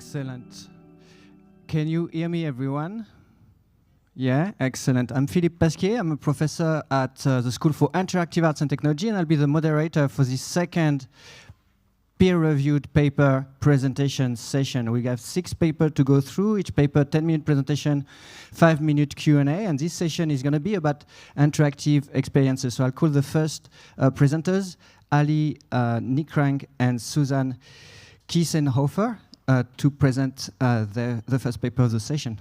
Excellent. Can you hear me, everyone? Yeah, excellent. I'm Philippe Pasquier. I'm a professor at the School for Interactive Arts and Technology, and I'll be the moderator for this second peer-reviewed paper presentation session. We have 6 papers to go through, each paper 10-minute presentation, 5-minute Q&A, and this session is going to be about interactive experiences. So I'll call the first presenters, Ali Nikrang and Susanne Kiesenhofer, to present the first paper of the session.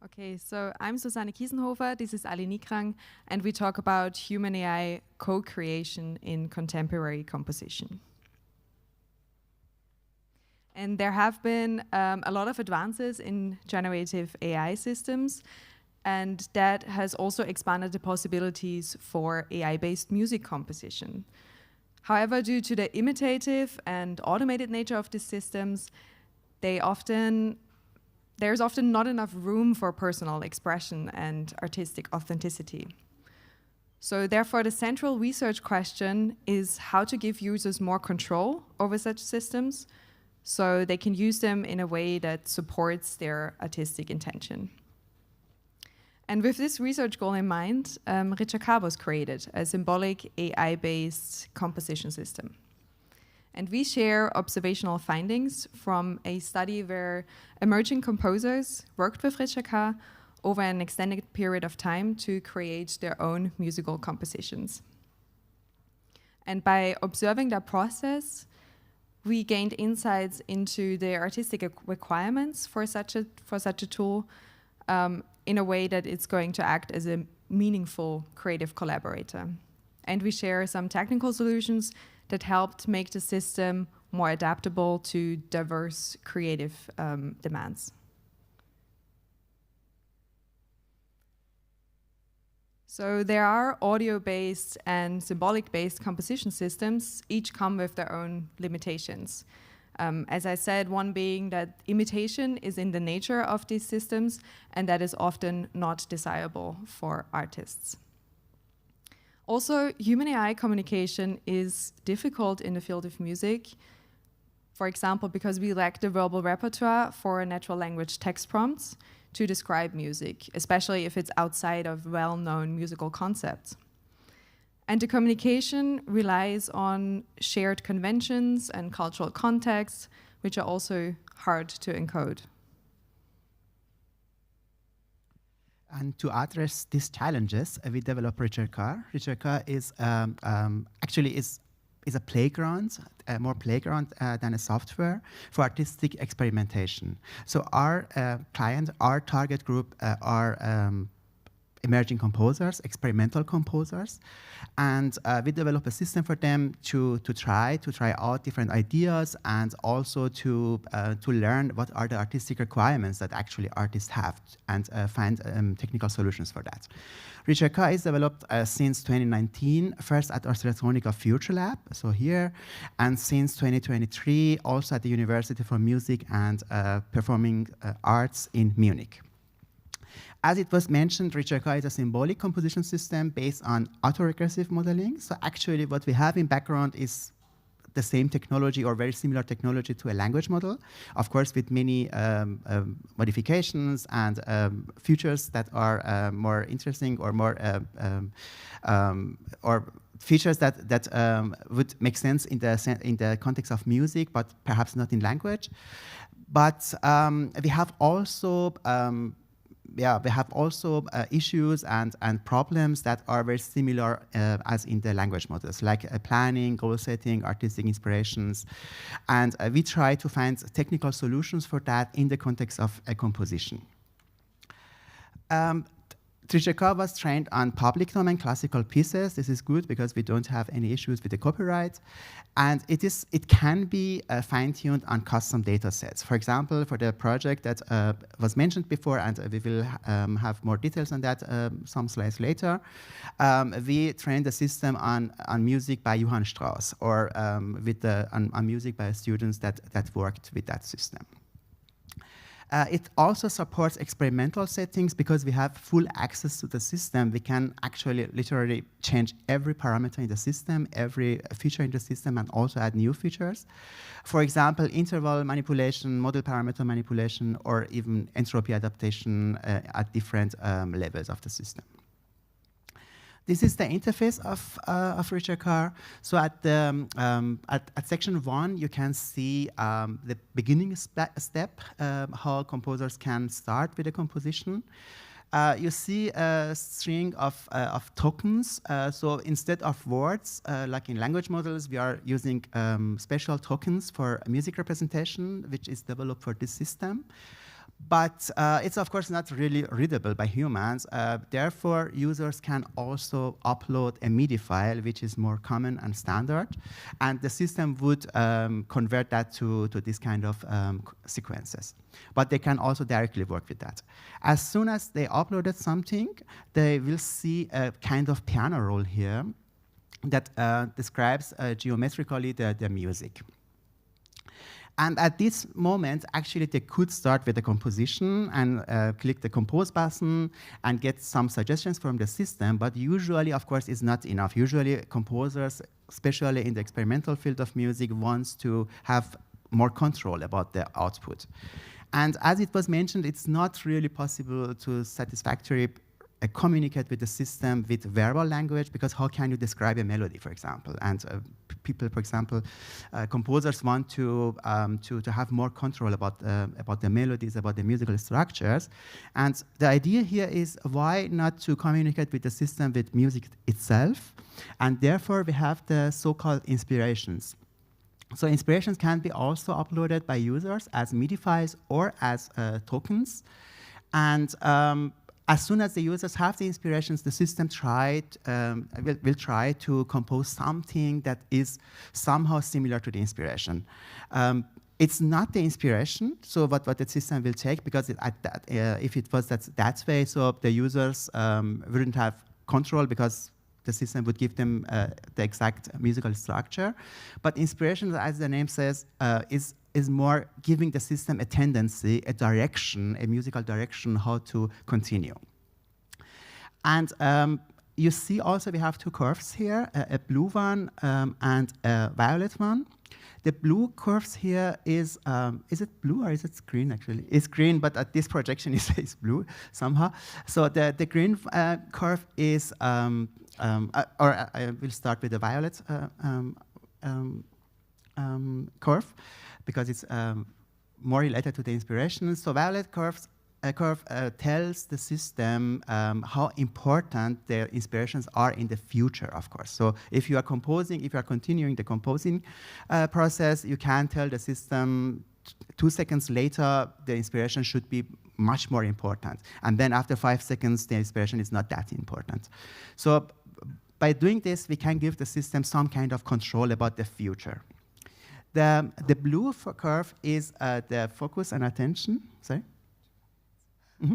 Okay, so I'm Susanne Kiesenhofer, this is Ali Nikrang, and we talk about human-AI co-creation in contemporary composition. And there have been a lot of advances in generative AI systems, and that has also expanded the possibilities for AI-based music composition. However, due to the imitative and automated nature of these systems, there's often not enough room for personal expression and artistic authenticity. So therefore, the central research question is how to give users more control over such systems so they can use them in a way that supports their artistic intention. And with this research goal in mind, Ricercar was created, a symbolic AI-based composition system. And we share observational findings from a study where emerging composers worked with Ricercar over an extended period of time to create their own musical compositions. And by observing that process, we gained insights into the artistic requirements for such a tool in a way that it's going to act as a meaningful creative collaborator. And we share some technical solutions that helped make the system more adaptable to diverse creative demands. So there are audio-based and symbolic-based composition systems. Each come with their own limitations. As I said, one being that imitation is in the nature of these systems, and that is often not desirable for artists. Also, human-AI communication is difficult in the field of music, for example, because we lack the verbal repertoire for natural language text prompts to describe music, especially if it's outside of well-known musical concepts. And the communication relies on shared conventions and cultural contexts, which are also hard to encode. And to address these challenges, we developed Ricercar. Ricercar is actually a playground, more playground than a software for artistic experimentation. So our client, our target group are emerging composers, experimental composers, and we develop a system for them to try out different ideas and also to learn what are the artistic requirements that actually artists have and find technical solutions for that. Ricercar is developed since 2019, first at Ars Electronica Future Lab, so here, and since 2023 also at the University for Music and Performing Arts in Munich. As it was mentioned, Ricercar is a symbolic composition system based on autoregressive modeling. So actually what we have in background is the same technology or very similar technology to a language model, of course with many modifications and features that are more interesting or more or features that would make sense in the context of music, but perhaps not in language. But we have also issues and problems that are very similar as in the language models, like planning, goal setting, artistic inspirations. And we try to find technical solutions for that in the context of a composition. Tricheka was trained on public domain classical pieces. This is good because we don't have any issues with the copyright. And it can be fine-tuned on custom data sets. For example, for the project that was mentioned before, and we will have more details on that some slides later, we trained the system on music by Johann Strauss, or on music by students that worked with that system. It also supports experimental settings because we have full access to the system. We can actually literally change every parameter in the system, every feature in the system, and also add new features. For example, interval manipulation, model parameter manipulation, or even entropy adaptation at different levels of the system. This is the interface of Richer-Carr. So at section 1, you can see the beginning step, how composers can start with a composition. You see a string of tokens. So instead of words, like in language models, we are using special tokens for music representation, which is developed for this system. But it's, of course, not really readable by humans. Therefore, users can also upload a MIDI file, which is more common and standard. And the system would convert that to this kind of sequences. But they can also directly work with that. As soon as they uploaded something, they will see a kind of piano roll here that describes geometrically the music. And at this moment, actually, they could start with the composition and click the compose button and get some suggestions from the system. But usually, of course, it's not enough. Usually, composers, especially in the experimental field of music, wants to have more control about the output. And as it was mentioned, it's not really possible to satisfactorily communicate with the system with verbal language, because how can you describe a melody, for example? And people, for example, composers want to have more control about the melodies, about the musical structures. And the idea here is, why not to communicate with the system with music itself? And therefore, we have the so-called inspirations. So inspirations can be also uploaded by users as MIDI files or as tokens. And as soon as the users have the inspirations, the system will try to compose something that is somehow similar to the inspiration. It's not the inspiration, so what the system will take, because if it was that way, so the users wouldn't have control, because the system would give them the exact musical structure. But inspiration, as the name says, is more giving the system a tendency, a direction, a musical direction, how to continue. And you see also we have two curves here, a blue one and a violet one. The blue curves here is it blue or is it green, actually? It's green, but at this projection it says blue somehow. So the green curve is, or I will start with the violet curve, because it's more related to the inspiration. So violet curve tells the system how important the inspirations are in the future, of course. So if you are composing, if you are continuing the composing process, you can tell the system 2 seconds later the inspiration should be much more important. And then after 5 seconds, the inspiration is not that important. So by doing this, we can give the system some kind of control about the future. The blue curve is the focus and attention. Sorry? Mm-hmm.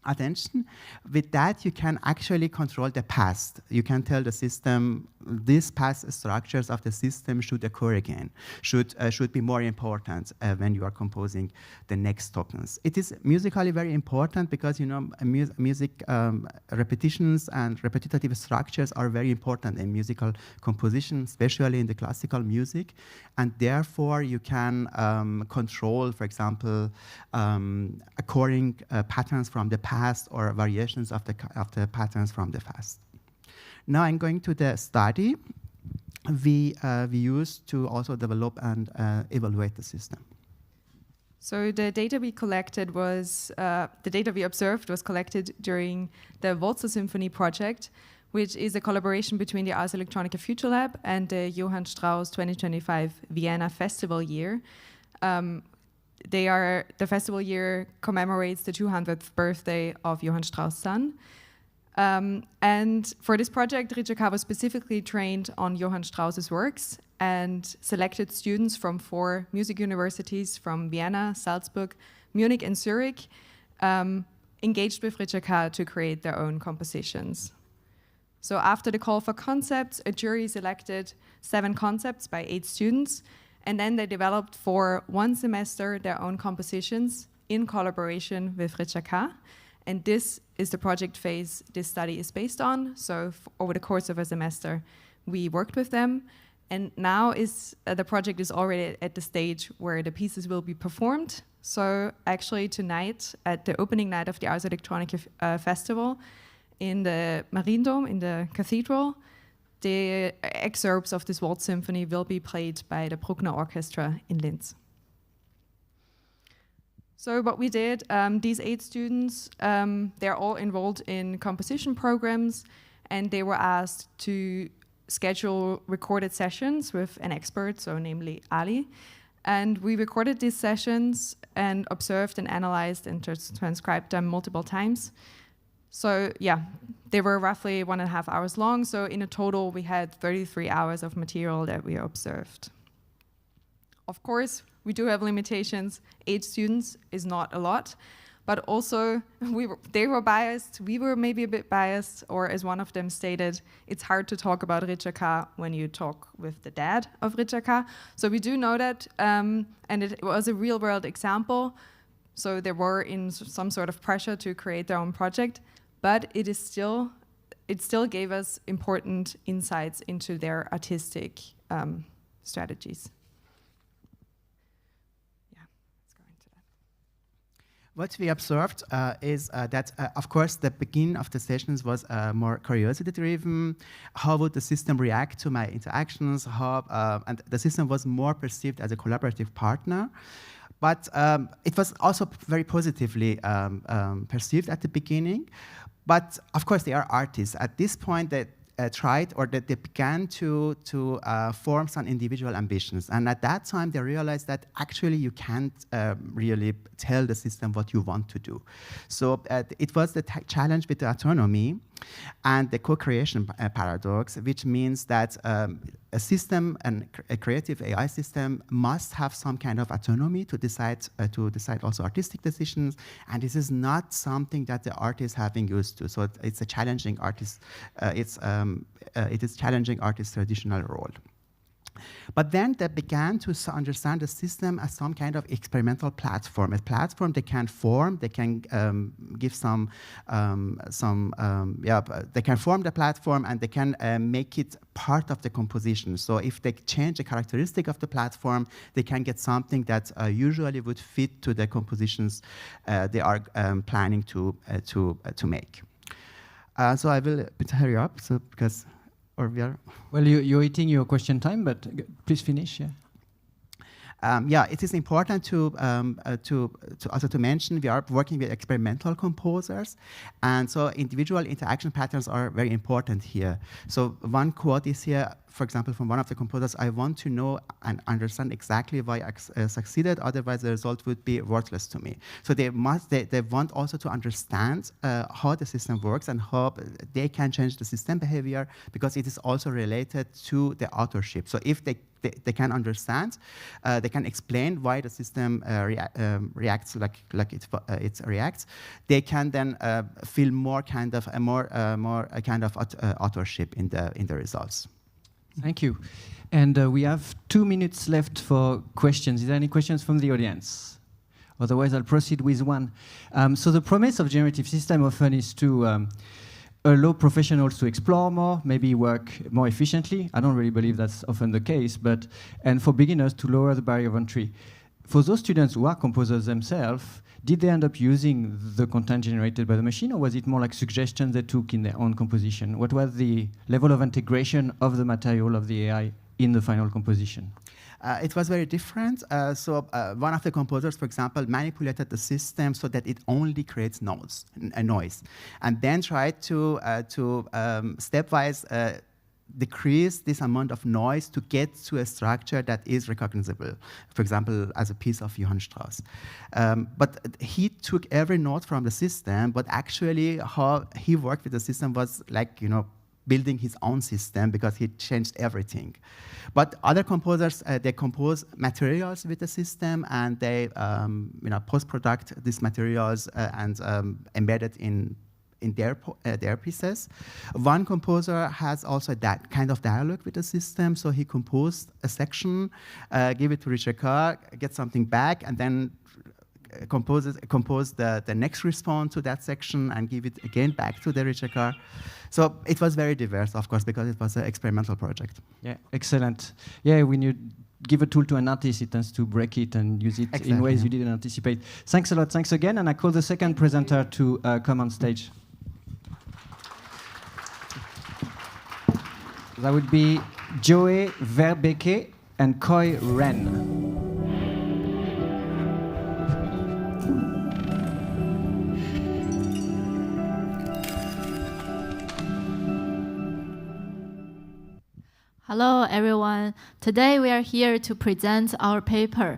Attention. With that, you can actually control the past. You can tell the system these past structures of the system should occur again, should be more important when you are composing the next tokens. It is musically very important because, you know, music repetitions and repetitive structures are very important in musical composition, especially in the classical music, and therefore you can control, for example, occurring patterns from the past or variations of the patterns from the past. Now I'm going to the study we used to also develop and evaluate the system. So the data we collected was, the data we observed was collected during the Walzer Symphony project, which is a collaboration between the Ars Electronica Future Lab and the Johann Strauss 2025 Vienna Festival Year. The festival year commemorates the 200th birthday of Johann Strauss' son. And for this project, Ritscheka was specifically trained on Johann Strauss's works and selected students from 4 music universities from Vienna, Salzburg, Munich, and Zurich, engaged with Ritscheka to create their own compositions. So after the call for concepts, a jury selected 7 concepts by 8 students, and then they developed for 1 semester their own compositions in collaboration with Ritscheka. And this is the project phase this study is based on. So over the course of a semester, we worked with them. And now the project is already at the stage where the pieces will be performed. So actually tonight, at the opening night of the Ars Electronica Festival in the Mariendom, in the cathedral, the excerpts of this waltz symphony will be played by the Bruckner Orchestra in Linz. So what we did, these 8 students, they're all enrolled in composition programs, and they were asked to schedule recorded sessions with an expert, so namely Ali. And we recorded these sessions and observed and analyzed and transcribed them multiple times. So yeah, they were roughly 1.5 hours long. So in a total, we had 33 hours of material that we observed. Of course, we do have limitations. 8 students is not a lot, but also they were biased. We were maybe a bit biased, or as one of them stated, it's hard to talk about Ritscheka when you talk with the dad of Ritscheka. So we do know that, and it was a real-world example. So they were in some sort of pressure to create their own project, but it still gave us important insights into their artistic strategies. What we observed is that, of course, the beginning of the sessions was more curiosity-driven. How would the system react to my interactions? And the system was more perceived as a collaborative partner. But it was also very positively perceived at the beginning. But, of course, they are artists. At this point, they tried, or that they began to form some individual ambitions. And at that time, they realized that actually you can't really tell the system what you want to do. So it was the challenge with the autonomy and the co-creation paradox, which means that a system, and a creative AI system, must have some kind of autonomy to decide also artistic decisions. And this is not something that the artists have been used to. So it's a challenging artist. It is challenging artist's traditional role. But then they began to understand the system as some kind of experimental platform, a platform they can form, they can give they can form the platform, and they can make it part of the composition. So if they change the characteristic of the platform, they can get something that usually would fit to the compositions they are planning to make. So I will hurry up, because. Well, you're eating your question time, but please finish. Yeah. It is important to also mention we are working with experimental composers, and so individual interaction patterns are very important here. So one quote is here, for example, from one of the composers: "I want to know and understand exactly why I succeeded, otherwise the result would be worthless to me." So they want also to understand how the system works and how they can change the system behavior, because it is also related to the authorship. So if they can understand, they can explain why the system reacts like it reacts. They can then feel more kind of authorship in the results. Thank you. And we have 2 minutes left for questions. Is there any questions from the audience? Otherwise, I'll proceed with one. So the promise of generative system often is to allow professionals to explore more, maybe work more efficiently. I don't really believe that's often the case, and for beginners to lower the barrier of entry. For those students who are composers themselves, did they end up using the content generated by the machine, or was it more like suggestions they took in their own composition? What was the level of integration of the material of the AI in the final composition? It was very different. One of the composers, for example, manipulated the system so that it only creates noise, and then tried to stepwise decrease this amount of noise to get to a structure that is recognizable, for example, as a piece of Johann Strauss. But he took every note from the system, but actually how he worked with the system was like, building his own system because he changed everything. But other composers, they compose materials with the system and they post-product these materials and embed it in their pieces. One composer has also that kind of dialogue with the system, so he composed a section, give it to Richard Carr, get something back, and then compose the next response to that section and give it again back to the Richard Carr. So it was very diverse, of course, because it was an experimental project. Yeah, excellent. Yeah, when you give a tool to an artist, it tends to break it and use it in ways you didn't anticipate. Thanks a lot, thanks again, and I call the second presenter to come on stage. That would be Joey Verbeke and Koi Ren. Hello, everyone. Today we are here to present our paper,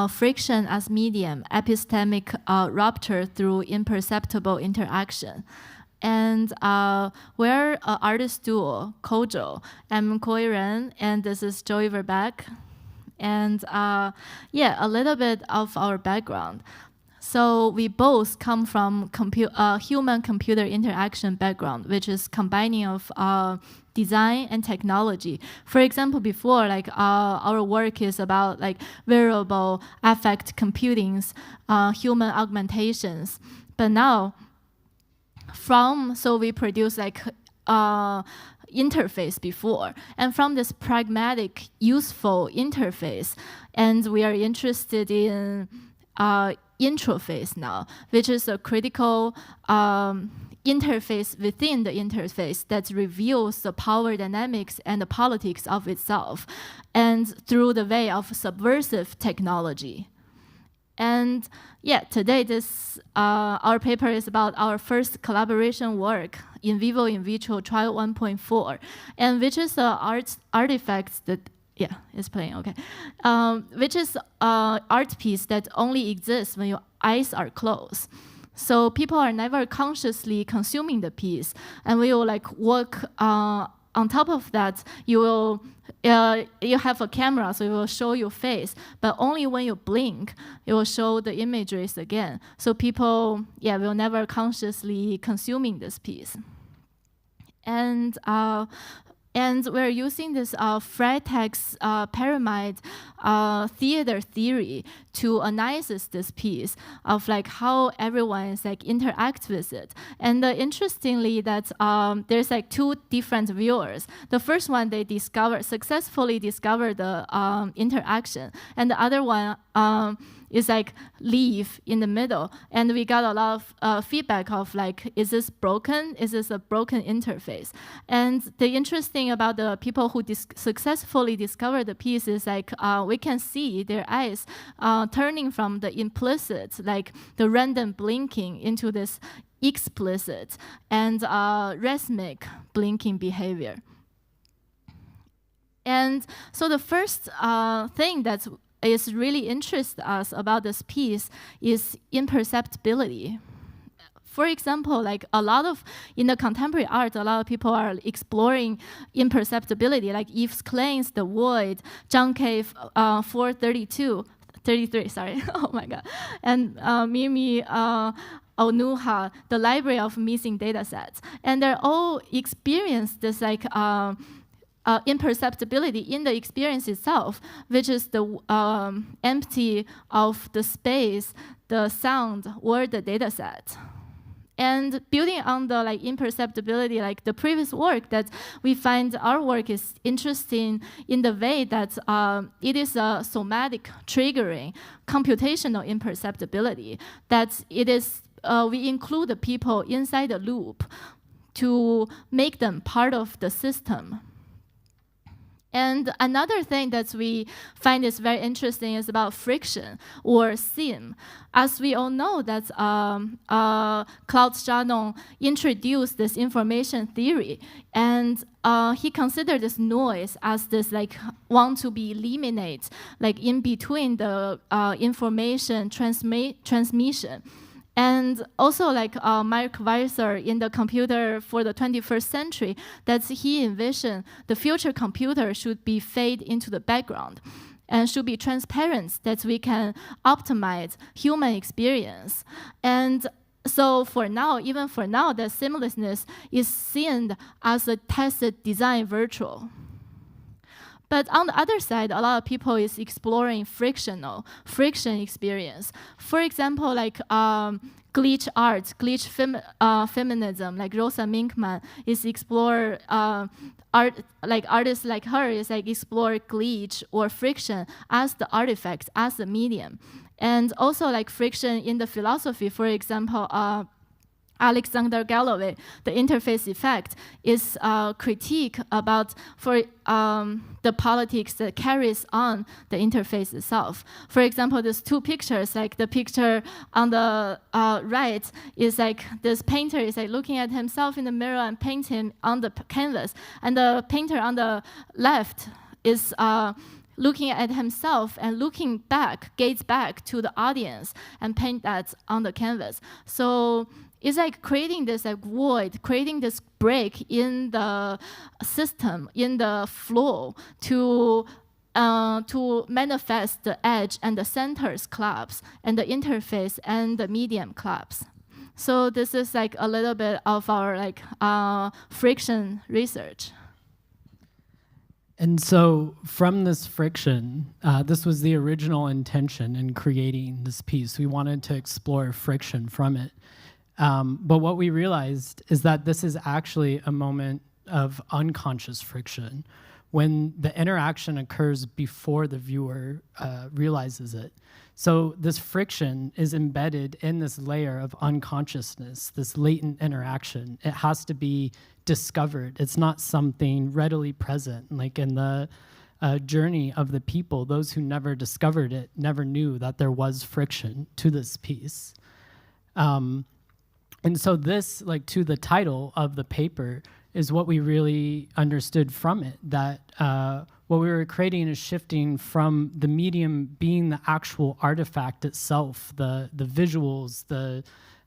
Friction as Medium, Epistemic Rupture Through Imperceptible Interaction. And we're an artist duo, Kojo. I'm Koi Ren, and this is Joey Verbeck. And yeah, a little bit of our background. So we both come from human-computer interaction background, which is combining of design and technology. For example, before, like our work is about like variable affect computings, human augmentations. But now, so we produce like interface before, and from this pragmatic, useful interface, and we are interested in introface now, which is a critical interface within the interface that reveals the power dynamics and the politics of itself, and through the way of subversive technology. And yeah, today our paper is about our first collaboration work, in vivo in vitro trial 1.4, and which is artifacts that it's playing, okay. Which is art piece that only exists when your eyes are closed. So people are never consciously consuming the piece, and we will like work on top of that. You have a camera, so it will show your face, but only when you blink, it will show the images again. So people, will never consciously consuming this piece. And we're using this Freitag's pyramid theater theory to analyze this piece of like how everyone is like interacts with it. And interestingly, that there's like two different viewers. The first one, they successfully discover the interaction, and the other one is like leave in the middle. And we got a lot of feedback of like, is this broken? Is this a broken interface? And the interesting about the people who successfully discover the piece is like, we can see their eyes turning from the implicit, like the random blinking, into this explicit and rhythmic blinking behavior. And so the first thing that is really interests us about this piece is imperceptibility. For example, like in the contemporary art, a lot of people are exploring imperceptibility, like Yves Klein's The Void, John K. 33, sorry, oh my God, and Mimi Onuha, The Library of Missing Datasets. And they're all experienced this like imperceptibility in the experience itself, which is the empty of the space, the sound, or the data set. And building on the like imperceptibility, like the previous work, that we find our work is interesting in the way that it is a somatic triggering computational imperceptibility, that it is we include the people inside the loop to make them part of the system. And another thing that we find is very interesting is about friction or seam. As we all know that Claude Chardon introduced this information theory, and he considered this noise as this like want to be eliminated, like in between the information transmission. And also like Mark Weiser in the Computer for the 21st Century, that he envisioned the future computer should be fade into the background and should be transparent, that we can optimize human experience. And so for now, even for now, the seamlessness is seen as a tested design virtual. But on the other side, a lot of people is exploring friction experience. For example, like glitch art, glitch feminism, like Rosa Minkman is explore art, like artists like her is like explore glitch or friction as the artifact, as the medium. And also like friction in the philosophy, for example, Alexander Galloway, the interface effect, is a critique about the politics that carries on the interface itself. For example, there's two pictures, like the picture on the right is like this painter is like looking at himself in the mirror and painting on the canvas. And the painter on the left is looking at himself and looking back, gaze back to the audience and paint that on the canvas. So it's like creating this like void, creating this break in the system, in the flow to manifest the edge and the centers collapse and the interface and the medium collapse. So this is like a little bit of our like friction research. And so from this friction, this was the original intention in creating this piece. We wanted to explore friction from it. But what we realized is that this is actually a moment of unconscious friction when the interaction occurs before the viewer realizes it. So this friction is embedded in this layer of unconsciousness, this latent interaction. It has to be discovered. It's not something readily present. Like in the journey of the people, those who never discovered it never knew that there was friction to this piece. And so this, like to the title of the paper, is what we really understood from it, that what we were creating is shifting from the medium being the actual artifact itself, the visuals, the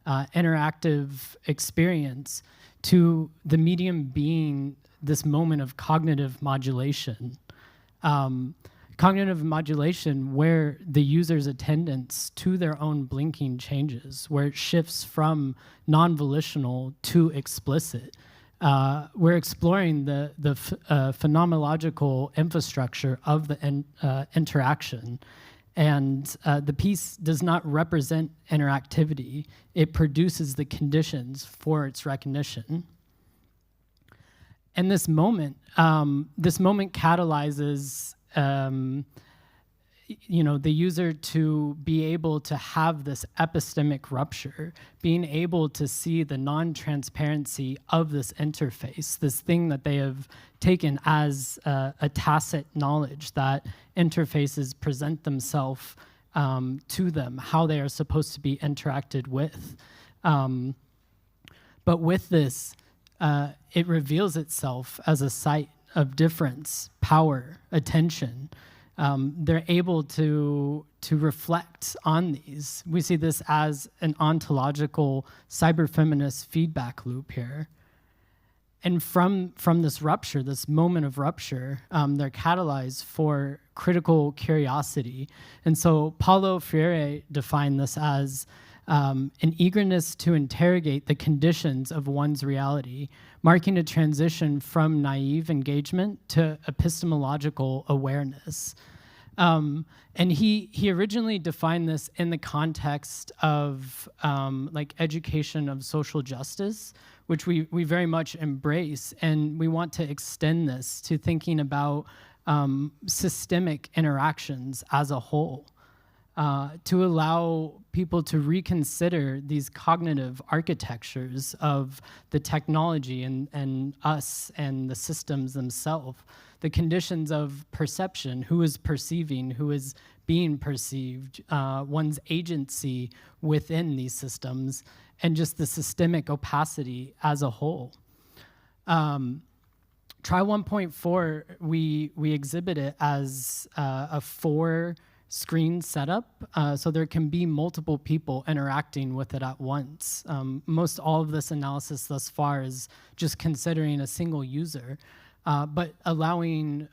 interactive experience, to the medium being this moment of cognitive modulation. Cognitive modulation where the user's attendance to their own blinking changes, where it shifts from non-volitional to explicit. We're exploring the phenomenological infrastructure of the interaction. And the piece does not represent interactivity. It produces the conditions for its recognition. And this moment catalyzes the user to be able to have this epistemic rupture, being able to see the non-transparency of this interface, this thing that they have taken as a tacit knowledge that interfaces present themselves to them, how they are supposed to be interacted with. But with this, it reveals itself as a site of difference, power, attention. They're able to reflect on these. We see this as an ontological cyber-feminist feedback loop here. And from this rupture, this moment of rupture, they're catalyzed for critical curiosity. And so Paulo Freire defined this as an eagerness to interrogate the conditions of one's reality, marking a transition from naive engagement to epistemological awareness. And he originally defined this in the context of like education of social justice, which we very much embrace, and we want to extend this to thinking about systemic interactions as a whole. to allow people to reconsider these cognitive architectures of the technology and us and the systems themselves, the conditions of perception, who is perceiving, who is being perceived, one's agency within these systems, and just the systemic opacity as a whole. Trial 1.4, we exhibit it as a 4-screen setup, so there can be multiple people interacting with it at once. Most all of this analysis thus far is just considering a single user, but allowing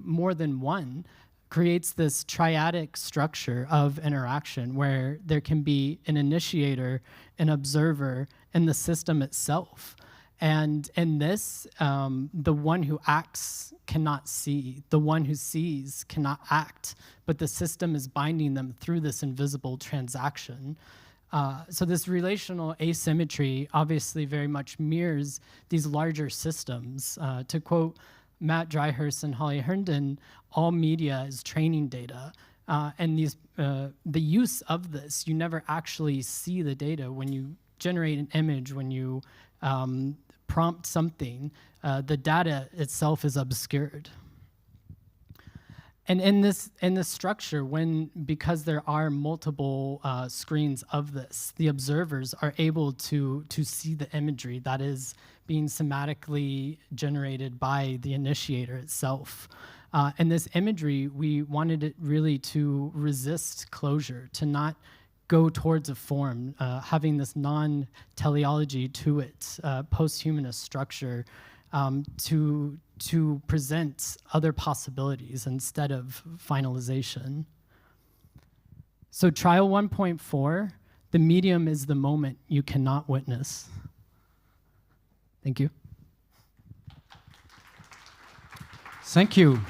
more than one creates this triadic structure of interaction where there can be an initiator, an observer, and the system itself. And in this, the one who acts cannot see. The one who sees cannot act, but the system is binding them through this invisible transaction. So this relational asymmetry obviously very much mirrors these larger systems. To quote Matt Dryhurst and Holly Herndon, all media is training data. And the use of this, you never actually see the data. When you generate an image, when you prompt something, the data itself is obscured. And in this structure, because there are multiple screens of this, the observers are able to see the imagery that is being somatically generated by the initiator itself. And this imagery, we wanted it really to resist closure, to not go towards a form, having this non-teleology to it, post-humanist structure, to present other possibilities instead of finalization. So trial 1.4, the medium is the moment you cannot witness. Thank you. Thank you.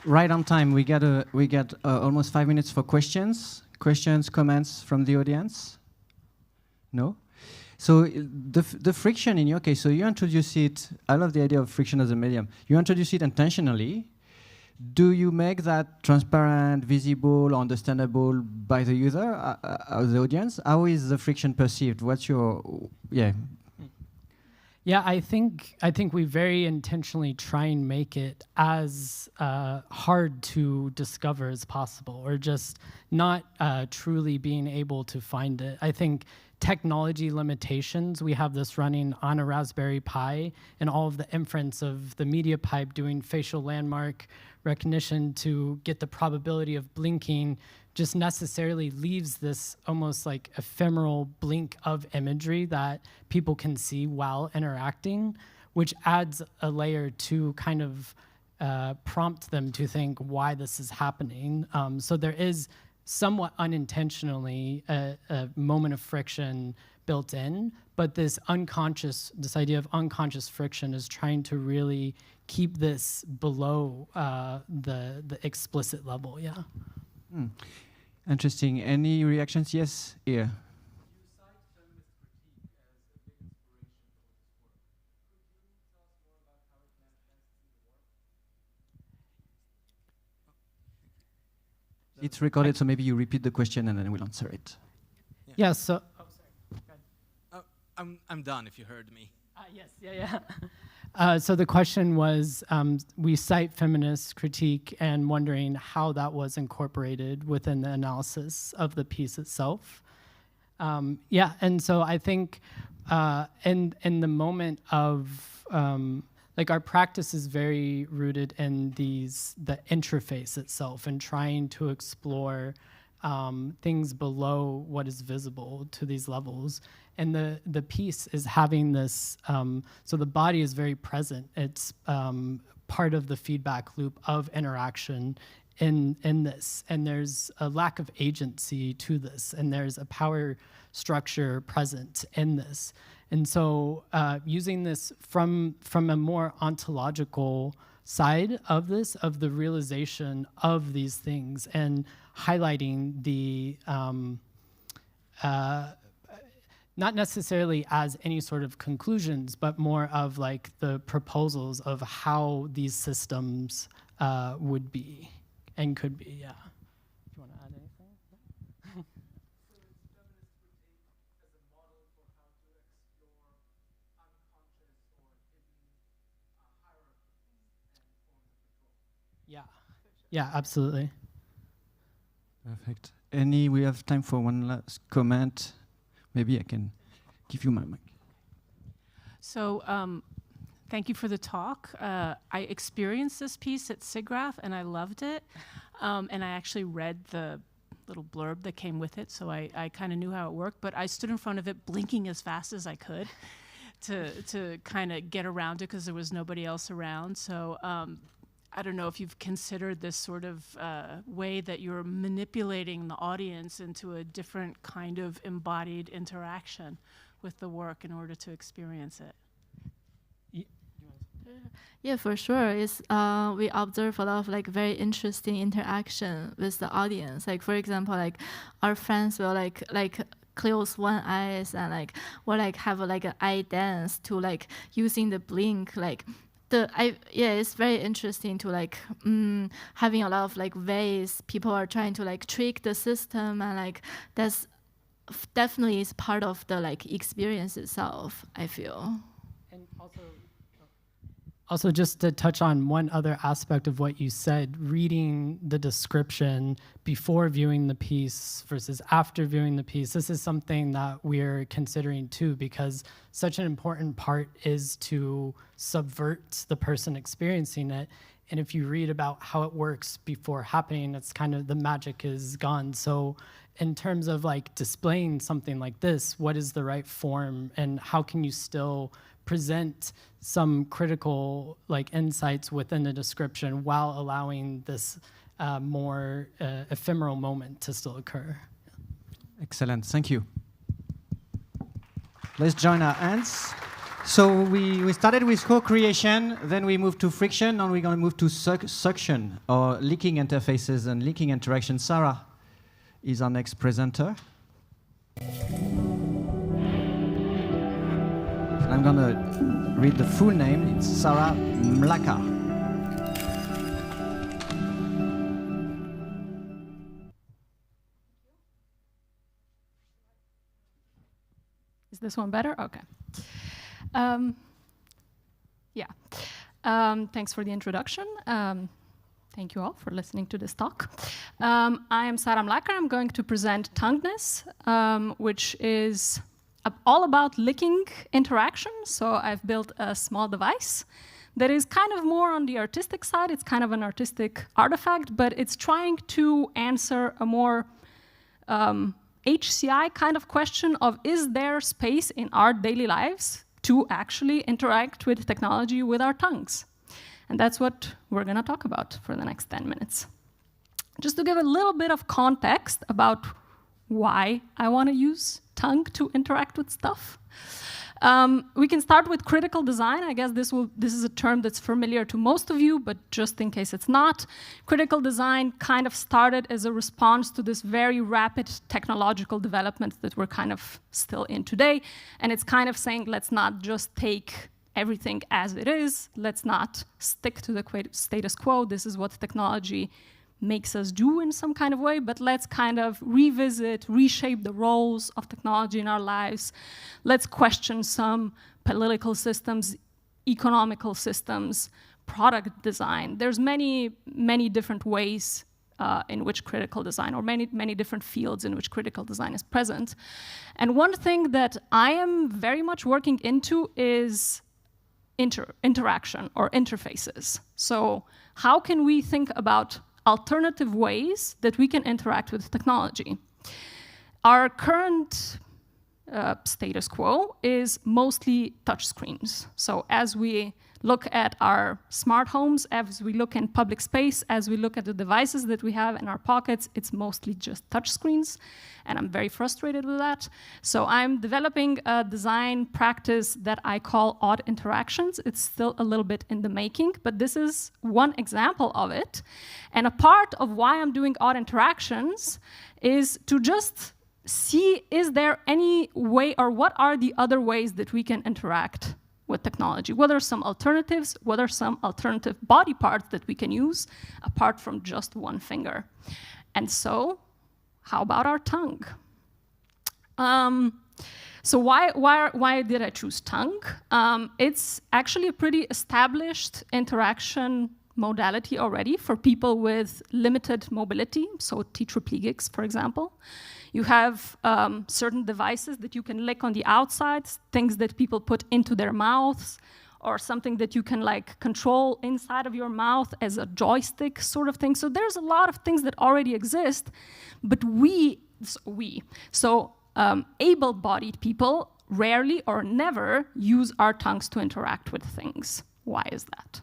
Right on time. We get almost 5 minutes for questions. Questions, comments from the audience? No? So the friction in your case, so you introduce it, I love the idea of friction as a medium. You introduce it intentionally. Do you make that transparent, visible, understandable by the user, the audience? How is the friction perceived? What's your, yeah. Yeah, I think we very intentionally try and make it as hard to discover as possible, or just not truly being able to find it. I think technology limitations, we have this running on a Raspberry Pi, and all of the inference of the media pipe doing facial landmark recognition to get the probability of blinking just necessarily leaves this almost like ephemeral blink of imagery that people can see while interacting, which adds a layer to kind of prompt them to think why this is happening. So there is somewhat unintentionally a moment of friction built in, but this idea of unconscious friction is trying to really keep this below the explicit level, yeah. Mm. Interesting. Any reactions? Yes, here. It's recorded, so maybe you repeat the question and then we'll answer it. Yeah, so... Oh, sorry. I'm done if you heard me. Yes, yeah. So the question was, we cite feminist critique and wondering how that was incorporated within the analysis of the piece itself. Yeah, and so I think in the moment of, like our practice is very rooted in the interface itself and trying to explore things below what is visible to these levels. And the piece is having this, so the body is very present. It's part of the feedback loop of interaction in this. And there's a lack of agency to this. And there's a power structure present in this. And so using this from a more ontological side of this, of the realization of these things, and highlighting the, not necessarily as any sort of conclusions, but more of like the proposals of how these systems would be and could be, yeah. Do you want to add anything? Yeah, absolutely. Perfect. We have time for one last comment. Maybe I can give you my mic. So thank you for the talk. I experienced this piece at SIGGRAPH and I loved it. And I actually read the little blurb that came with it, so I kind of knew how it worked, but I stood in front of it blinking as fast as I could to kind of get around it because there was nobody else around. So I don't know if you've considered this sort of way that you're manipulating the audience into a different kind of embodied interaction with the work in order to experience it. Yeah, for sure. It's we observe a lot of like very interesting interaction with the audience. Like for example, like our friends will like close one eyes and like or like have like an eye dance to like using the blink like. It's very interesting to like having a lot of like ways people are trying to like trick the system, and like that's definitely is part of the like experience itself, I feel. And also just to touch on one other aspect of what you said, reading the description before viewing the piece versus after viewing the piece, this is something that we're considering too, because such an important part is to subvert the person experiencing it. And if you read about how it works before happening, it's kind of the magic is gone. So in terms of like displaying something like this, what is the right form and how can you still present some critical like insights within the description while allowing this more ephemeral moment to still occur? Excellent, thank you. Let's join our hands. So we started with co-creation, then we moved to friction, and we're going to move to suction, or linking interfaces and linking interactions. Sarah is our next presenter. And I'm going to read the full name. It's Sarah Mlaka. Is this one better? Okay. Thanks for the introduction. Thank you all for listening to this talk. I am Sarah Mlaka. I'm going to present tongueness, which is all about licking interaction. So I've built a small device that is kind of more on the artistic side. It's kind of an artistic artifact, but it's trying to answer a more HCI kind of question of, is there space in our daily lives to actually interact with technology with our tongues? And that's what we're going to talk about for the next 10 minutes. Just to give a little bit of context about why I want to use tongue to interact with stuff. We can start with critical design. I guess this is a term that's familiar to most of you, but just in case it's not, critical design kind of started as a response to this very rapid technological development that we're kind of still in today. And it's kind of saying, let's not just take everything as it is. Let's not stick to the status quo. This is what technology makes us do in some kind of way, but let's kind of revisit, reshape the roles of technology in our lives. Let's question some political systems, economical systems, product design. There's many, many different ways in which critical design, or many, many different fields in which critical design is present. And one thing that I am very much working into is interaction or interfaces. So how can we think about alternative ways that we can interact with technology? Our current status quo is mostly touchscreens. So as we look at our smart homes, as we look in public space, as we look at the devices that we have in our pockets, it's mostly just touchscreens, and I'm very frustrated with that. So I'm developing a design practice that I call odd interactions. It's still a little bit in the making, but this is one example of it. And a part of why I'm doing odd interactions is to just see, is there any way, or what are the other ways that we can interact with technology? What are some alternatives? What are some alternative body parts that we can use apart from just one finger? And so, how about our tongue? So why did I choose tongue? It's actually a pretty established interaction modality already for people with limited mobility, so tetraplegics, for example. You have certain devices that you can lick on the outside, things that people put into their mouths, or something that you can like control inside of your mouth as a joystick sort of thing. So there's a lot of things that already exist, but able-bodied people rarely or never use our tongues to interact with things. Why is that?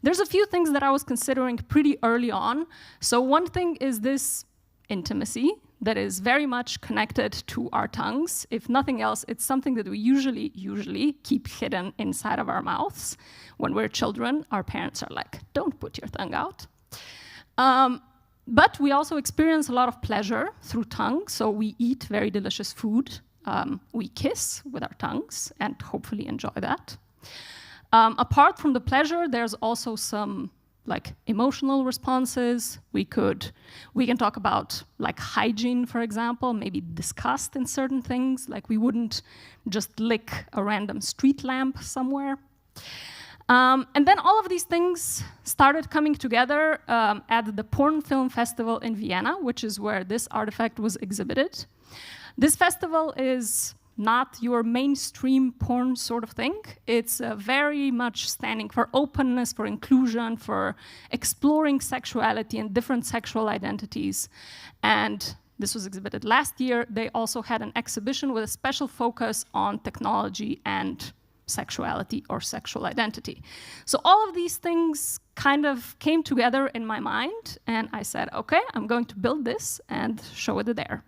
There's a few things that I was considering pretty early on. So one thing is this intimacy that is very much connected to our tongues. If nothing else, it's something that we usually keep hidden inside of our mouths. When we're children, our parents are like, don't put your tongue out. But we also experience a lot of pleasure through tongue. So we eat very delicious food. We kiss with our tongues and hopefully enjoy that. Apart from the pleasure, there's also some like emotional responses. We can talk about like hygiene, for example, maybe disgust in certain things. Like we wouldn't just lick a random street lamp somewhere. And then all of these things started coming together at the Porn Film Festival in Vienna, which is where this artifact was exhibited. This festival is not your mainstream porn sort of thing. It's very much standing for openness, for inclusion, for exploring sexuality and different sexual identities. And this was exhibited last year. They also had an exhibition with a special focus on technology and sexuality or sexual identity. So all of these things kind of came together in my mind, and I said, okay, I'm going to build this and show it there.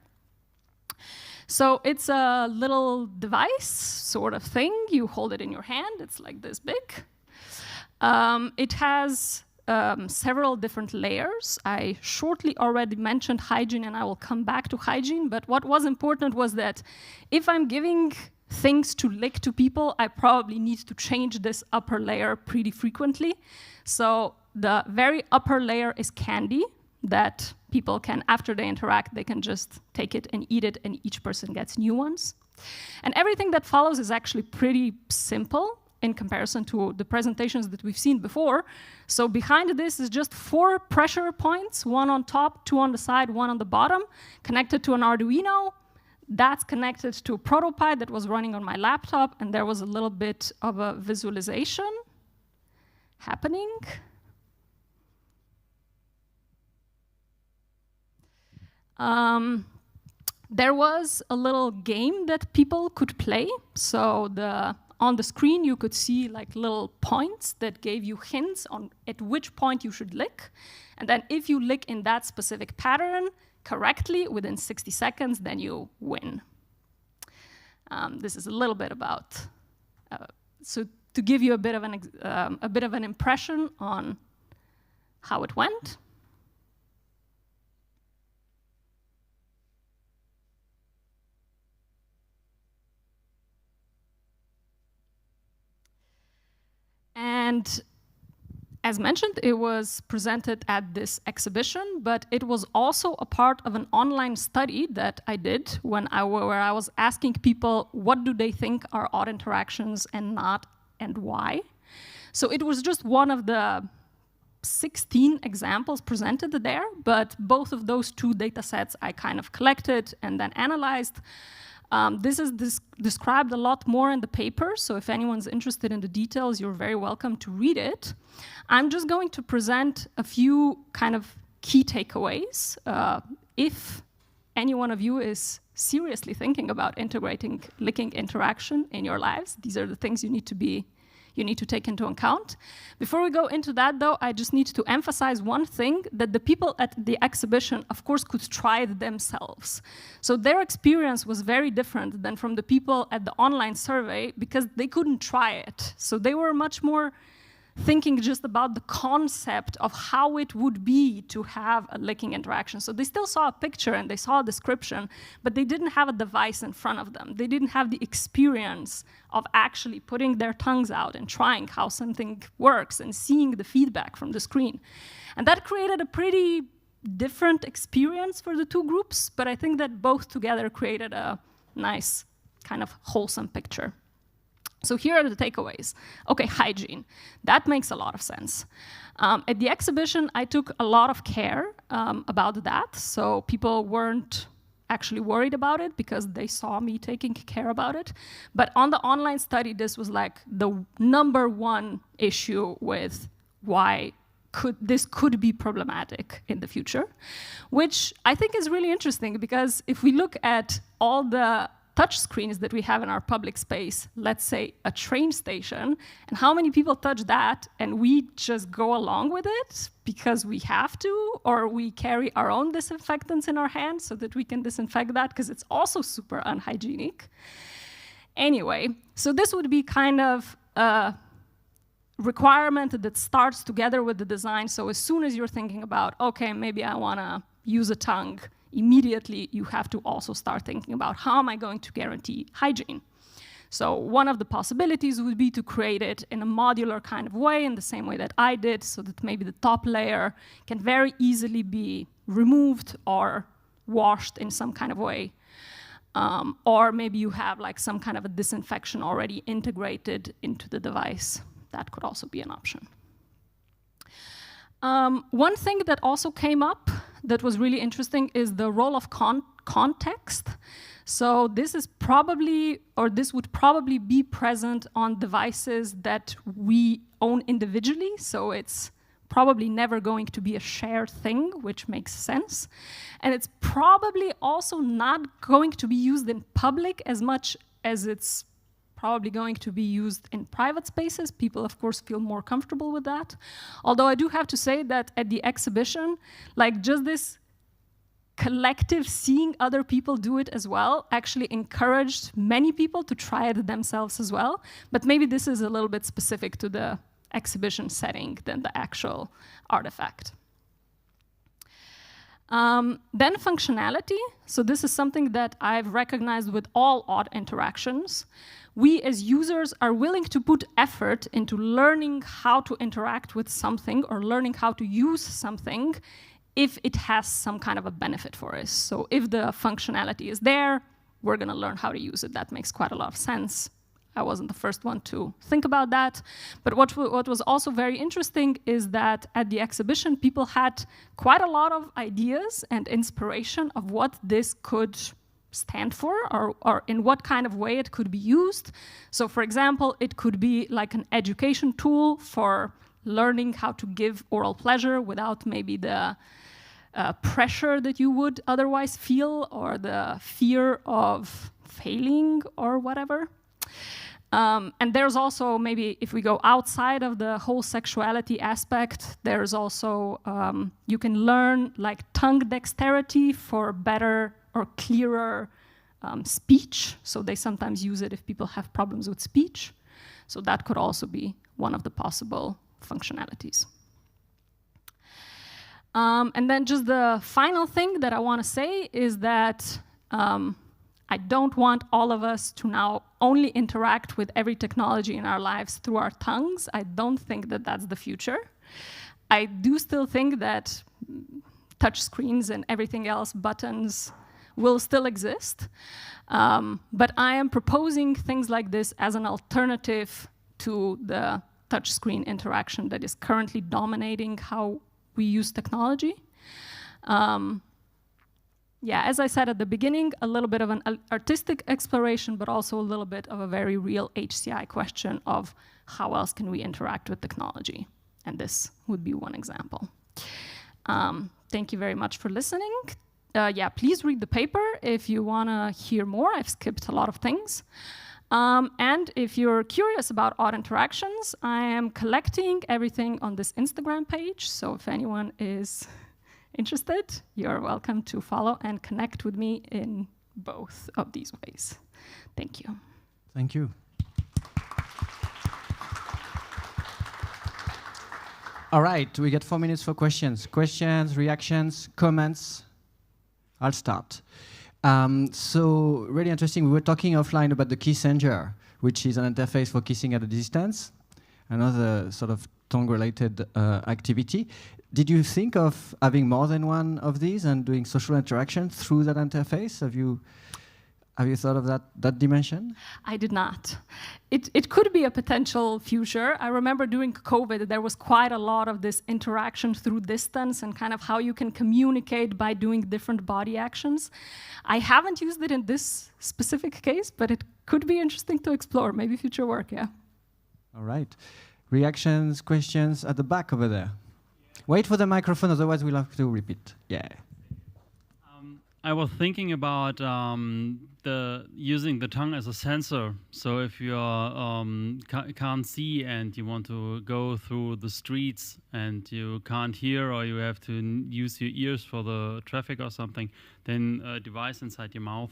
So it's a little device sort of thing. You hold it in your hand. It's like this big. It has several different layers. I shortly already mentioned hygiene, and I will come back to hygiene. But what was important was that if I'm giving things to lick to people, I probably need to change this upper layer pretty frequently. So the very upper layer is candy that people can, after they interact, they can just take it and eat it, and each person gets new ones. And everything that follows is actually pretty simple in comparison to the presentations that we've seen before. So behind this is just 4 pressure points, 1 on top, 2 on the side, 1 on the bottom, connected to an Arduino. That's connected to a prototype that was running on my laptop, and there was a little bit of a visualization happening. There was a little game that people could play. So on the screen, you could see like little points that gave you hints on at which point you should lick. And then if you lick in that specific pattern correctly within 60 seconds, then you win. This is a little bit about, so to give you a bit of an impression on how it went. And as mentioned, it was presented at this exhibition, but it was also a part of an online study that I did where I was asking people what do they think are odd interactions and not, and why. So it was just one of the 16 examples presented there, but both of those 2 data sets I kind of collected and then analyzed. This is described a lot more in the paper, so if anyone's interested in the details, you're very welcome to read it. I'm just going to present a few kind of key takeaways. If any one of you is seriously thinking about integrating licking interaction in your lives, these are the things you need to take into account. Before we go into that, though, I just need to emphasize one thing, that the people at the exhibition, of course, could try it themselves. So their experience was very different than from the people at the online survey because they couldn't try it. So they were much more thinking just about the concept of how it would be to have a licking interaction. So they still saw a picture and they saw a description, but they didn't have a device in front of them. They didn't have the experience of actually putting their tongues out and trying how something works and seeing the feedback from the screen. And that created a pretty different experience for the 2 groups, but I think that both together created a nice kind of wholesome picture. So here are the takeaways. Okay, hygiene. That makes a lot of sense. At the exhibition, I took a lot of care about that. So people weren't actually worried about it because they saw me taking care about it. But on the online study, this was like the #1 issue with why this could be problematic in the future, which I think is really interesting because if we look at all the touch screens that we have in our public space, let's say a train station, and how many people touch that and we just go along with it because we have to, or we carry our own disinfectants in our hands so that we can disinfect that because it's also super unhygienic. Anyway, so this would be kind of a requirement that starts together with the design. So as soon as you're thinking about, okay, maybe I want to use a tongue, immediately you have to also start thinking about how am I going to guarantee hygiene. So one of the possibilities would be to create it in a modular kind of way, in the same way that I did, so that maybe the top layer can very easily be removed or washed in some kind of way. Or maybe you have like some kind of a disinfection already integrated into the device. That could also be an option. One thing that also came up that was really interesting is the role of context. So this is probably, or this would probably be present on devices that we own individually. So it's probably never going to be a shared thing, which makes sense. And it's probably also not going to be used in public as much as it's probably going to be used in private spaces. People, of course, feel more comfortable with that. Although I do have to say that at the exhibition, like just this collective seeing other people do it as well actually encouraged many people to try it themselves as well. But maybe this is a little bit specific to the exhibition setting than the actual artifact. Then functionality. So this is something that I've recognized with all odd interactions. We as users are willing to put effort into learning how to interact with something or learning how to use something if it has some kind of a benefit for us. So if the functionality is there, we're going to learn how to use it. That makes quite a lot of sense. I wasn't the first one to think about that. But what was also very interesting is that at the exhibition, people had quite a lot of ideas and inspiration of what this could stand for or in what kind of way it could be used. So for example, it could be like an education tool for learning how to give oral pleasure without maybe the pressure that you would otherwise feel or the fear of failing or whatever. And there's also, maybe if we go outside of the whole sexuality aspect, there's also, you can learn like tongue dexterity for better or clearer speech. So they sometimes use it if people have problems with speech. So that could also be one of the possible functionalities. And then just the final thing that I want to say is that I don't want all of us to now only interact with every technology in our lives through our tongues. I don't think that that's the future. I do still think that touch screens and everything else, buttons, will still exist. But I am proposing things like this as an alternative to the touchscreen interaction that is currently dominating how we use technology. Yeah, as I said at the beginning, a little bit of an artistic exploration, but also a little bit of a very real HCI question of how else can we interact with technology? And this would be one example. Thank you very much for listening. Yeah, please read the paper if you want to hear more. I've skipped a lot of things. And if you're curious about odd interactions, I am collecting everything on this Instagram page. So if anyone is interested, you're welcome to follow and connect with me in both of these ways. Thank you. Thank you. All right, we get 4 minutes for questions. Questions, reactions, comments. I'll start. So really interesting, we were talking offline about the Kiesenhofer, which is an interface for kissing at a distance, another sort of tongue-related activity. Did you think of having more than one of these and doing social interaction through that interface? Have you Have you thought of that dimension? I did not. It could be a potential future. I remember during COVID, there was quite a lot of this interaction through distance and kind of how you can communicate by doing different body actions. I haven't used it in this specific case, but it could be interesting to explore, maybe future work, yeah. All right. Reactions, questions at the back over there. Wait for the microphone, otherwise we'll have to repeat. Yeah. I was thinking about using the tongue as a sensor. So if you can't see and you want to go through the streets and you can't hear, or you have to use your ears for the traffic or something, then a device inside your mouth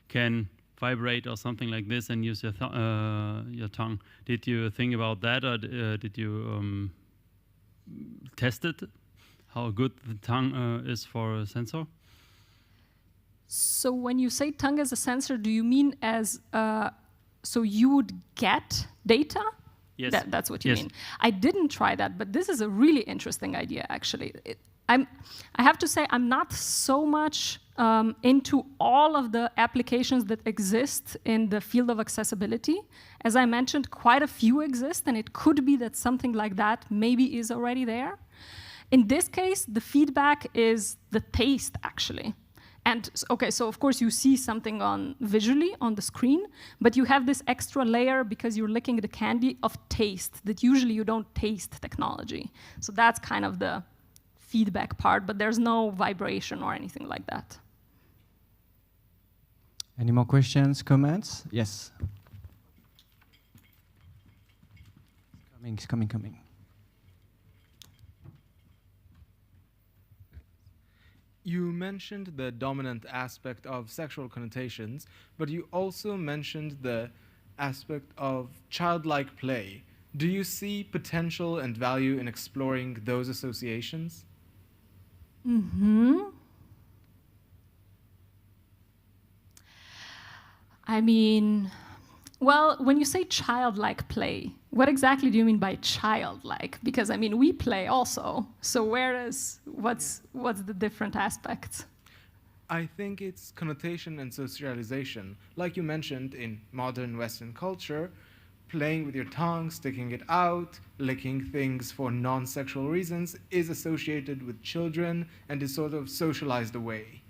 can vibrate or something like this and use your tongue. Did you think about that, or did you test it? How good the tongue is for a sensor? So when you say tongue as a sensor, do you mean as, so you would get data? Yes. That's what you mean. I didn't try that, but this is a really interesting idea, actually. I have to say, I'm not so much into all of the applications that exist in the field of accessibility. As I mentioned, quite a few exist, and it could be that something like that maybe is already there. In this case, the feedback is the taste, actually. And okay, so of course you see something visually on the screen, but you have this extra layer because you're licking the candy of taste that usually you don't taste technology. So that's kind of the feedback part, but there's no vibration or anything like that. Any more questions, comments? Yes. It's coming. You mentioned the dominant aspect of sexual connotations, but you also mentioned the aspect of childlike play. Do you see potential and value in exploring those associations? I mean, well, when you say childlike play, what exactly do you mean by childlike? Because I mean, we play also. So what's the different aspects? I think it's connotation and socialization. Like you mentioned, in modern Western culture, playing with your tongue, sticking it out, licking things for non-sexual reasons is associated with children and is sort of socialized away.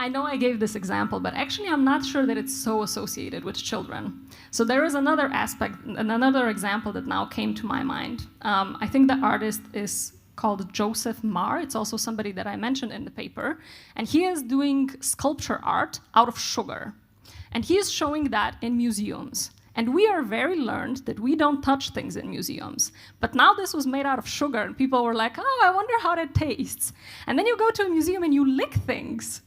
I know I gave this example, but actually I'm not sure that it's so associated with children. So there is another aspect, another example that now came to my mind. I think the artist is called Joseph Marr. It's also somebody that I mentioned in the paper. And he is doing sculpture art out of sugar. And he is showing that in museums. And we are very learned that we don't touch things in museums. But now this was made out of sugar, and people were like, oh, I wonder how that tastes. And then you go to a museum and you lick things.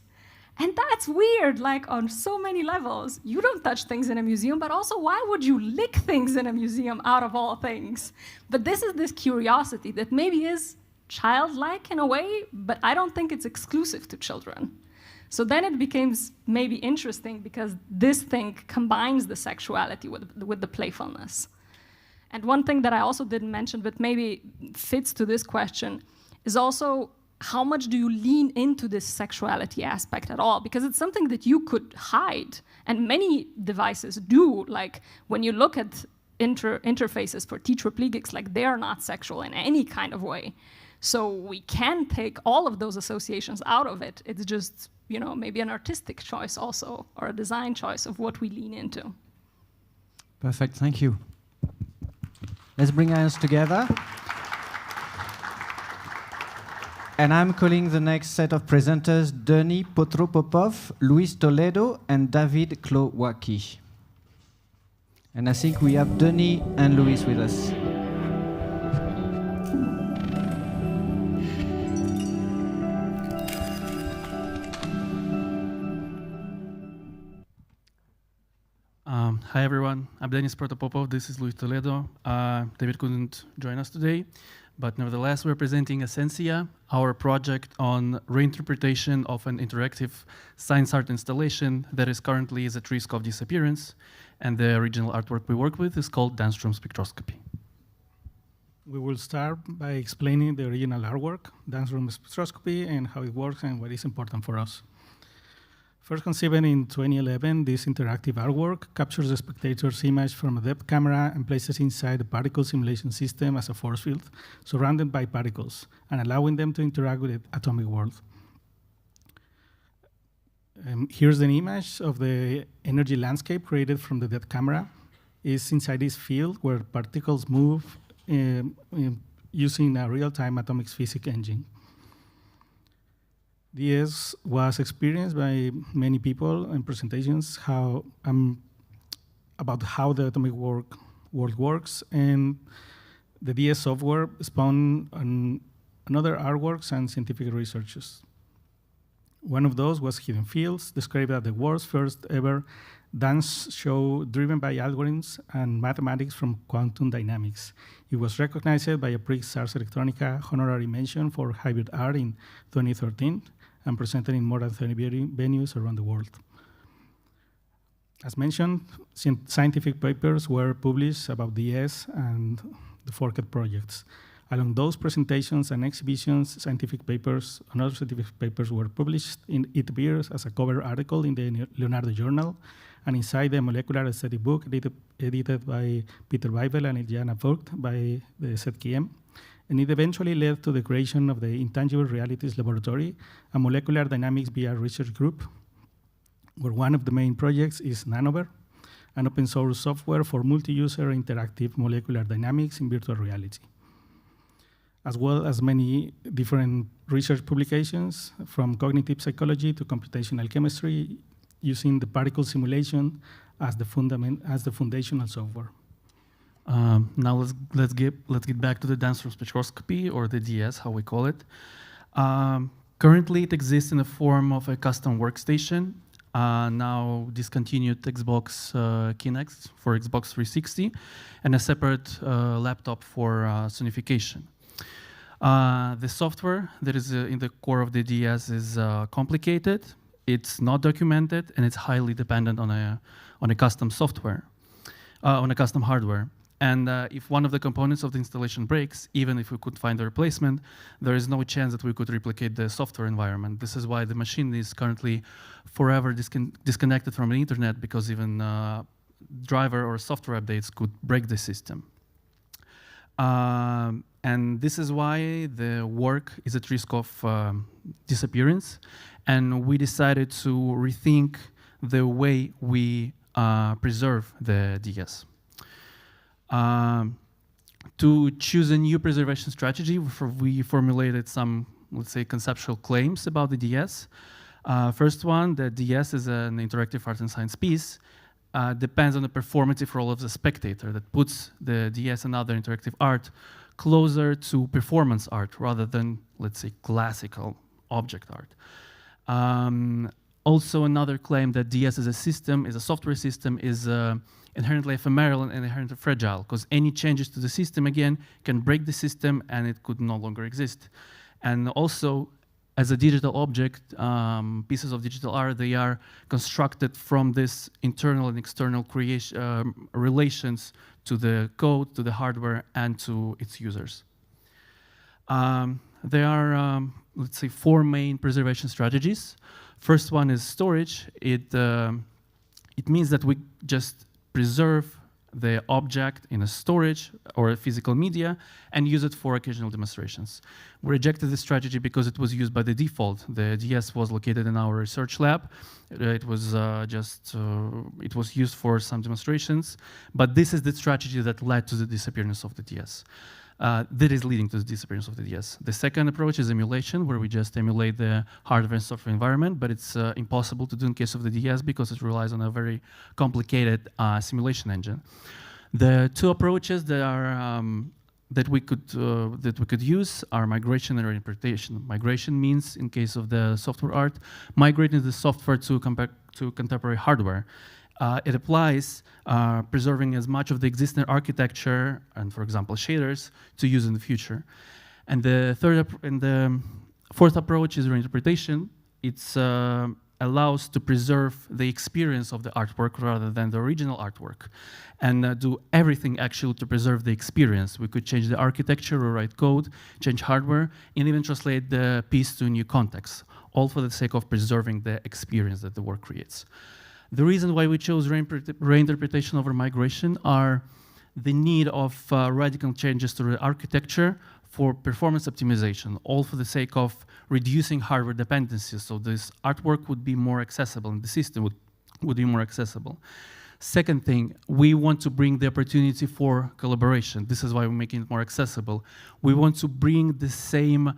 And that's weird, like on so many levels. You don't touch things in a museum, but also why would you lick things in a museum out of all things? But this is this curiosity that maybe is childlike in a way, but I don't think it's exclusive to children. So then it becomes maybe interesting because this thing combines the sexuality with the playfulness. And one thing that I also didn't mention, but maybe fits to this question, is also how much do you lean into this sexuality aspect at all? Because it's something that you could hide, and many devices do. Like when you look at interfaces for tetraplegics, like they are not sexual in any kind of way. So we can take all of those associations out of it. It's just, you know, maybe an artistic choice also, or a design choice of what we lean into. Perfect, thank you. Let's bring our hands together. And I'm calling the next set of presenters Denis Potropopov, Luis Toledo, and David Klowacki. And I think we have Denis and Luis with us. Hi everyone, I'm Denis Protopopov, this is Luis Toledo. David couldn't join us today, but nevertheless we're presenting Essentia, our project on reinterpretation of an interactive science art installation that is currently at risk of disappearance, and the original artwork we work with is called Dance Room Spectroscopy. We will start by explaining the original artwork, Dance Room Spectroscopy, and how it works and what is important for us. First conceived in 2011, this interactive artwork captures the spectator's image from a depth camera and places inside the particle simulation system as a force field, surrounded by particles, and allowing them to interact with the atomic world. Here's an image of the energy landscape created from the depth camera. It's inside this field where particles move using a real-time atomic physics engine. DS was experienced by many people in presentations about how the atomic world works, and the DS software spawned another artworks and scientific researches. One of those was Hidden Fields, described as the world's first ever dance show driven by algorithms and mathematics from quantum dynamics. It was recognized by a Prix Ars Electronica honorary mention for hybrid art in 2013 and presented in more than 30 venues around the world. As mentioned, scientific papers were published about DS and the forked projects. Along those presentations and exhibitions, scientific papers and other scientific papers were published. It appears as a cover article in the Leonardo Journal, and inside the molecular aesthetic book edited by Peter Weibel and Iliana Vogt by the ZKM. And it eventually led to the creation of the Intangible Realities Laboratory, a molecular dynamics VR research group, where one of the main projects is Nanover, an open source software for multi-user interactive molecular dynamics in virtual reality, as well as many different research publications from cognitive psychology to computational chemistry, using the particle simulation as the foundational software. Now let's get back to the dance from spectroscopy, or the DS, how we call it. Currently, it exists in the form of a custom workstation, now discontinued Xbox Kinect for Xbox 360, and a separate laptop for sonification. The software that is in the core of the DS is complicated, it's not documented, and it's highly dependent on a custom software, on a custom hardware. And if one of the components of the installation breaks, even if we could find a replacement, there is no chance that we could replicate the software environment. This is why the machine is currently forever disconnected from the internet, because even driver or software updates could break the system. And this is why the work is at risk of disappearance. And we decided to rethink the way we preserve the DS. To choose a new preservation strategy, we formulated some, let's say, conceptual claims about the DS. First one, the DS is an interactive art and science piece, depends on the performative role of the spectator that puts the DS and other interactive art closer to performance art rather than, let's say, classical object art. Also, another claim that DS as a system, is a software system, is inherently ephemeral and inherently fragile, because any changes to the system, again, can break the system and it could no longer exist. And also, as a digital object, pieces of digital art, they are constructed from this internal and external creation, relations to the code, to the hardware, and to its users. There are, let's say, 4 main preservation strategies. First one is storage. It means that we just preserve the object in a storage or a physical media and use it for occasional demonstrations. We rejected this strategy because it was used by the default. The DS was located in our research lab. It was it was used for some demonstrations, but this is the strategy that led to the disappearance of the DS. That is leading to the disappearance of the DS. The second approach is emulation, where we just emulate the hardware and software environment, but it's impossible to do in case of the DS because it relies on a very complicated simulation engine. The 2 approaches that are that we could use are migration and reinterpretation. Migration means, in case of the software art, migrating the software to contemporary hardware. It applies preserving as much of the existing architecture and, for example, shaders to use in the future. And the fourth approach is reinterpretation. It allows to preserve the experience of the artwork rather than the original artwork, and do everything actually to preserve the experience. We could change the architecture or write code, change hardware, and even translate the piece to a new context. all for the sake of preserving the experience that the work creates. The reason why we chose reinterpretation over migration are the need of radical changes to the architecture for performance optimization, all for the sake of reducing hardware dependencies, so this artwork would be more accessible and the system would be more accessible. Second thing, we want to bring the opportunity for collaboration. This is why we're making it more accessible. We want to bring the same,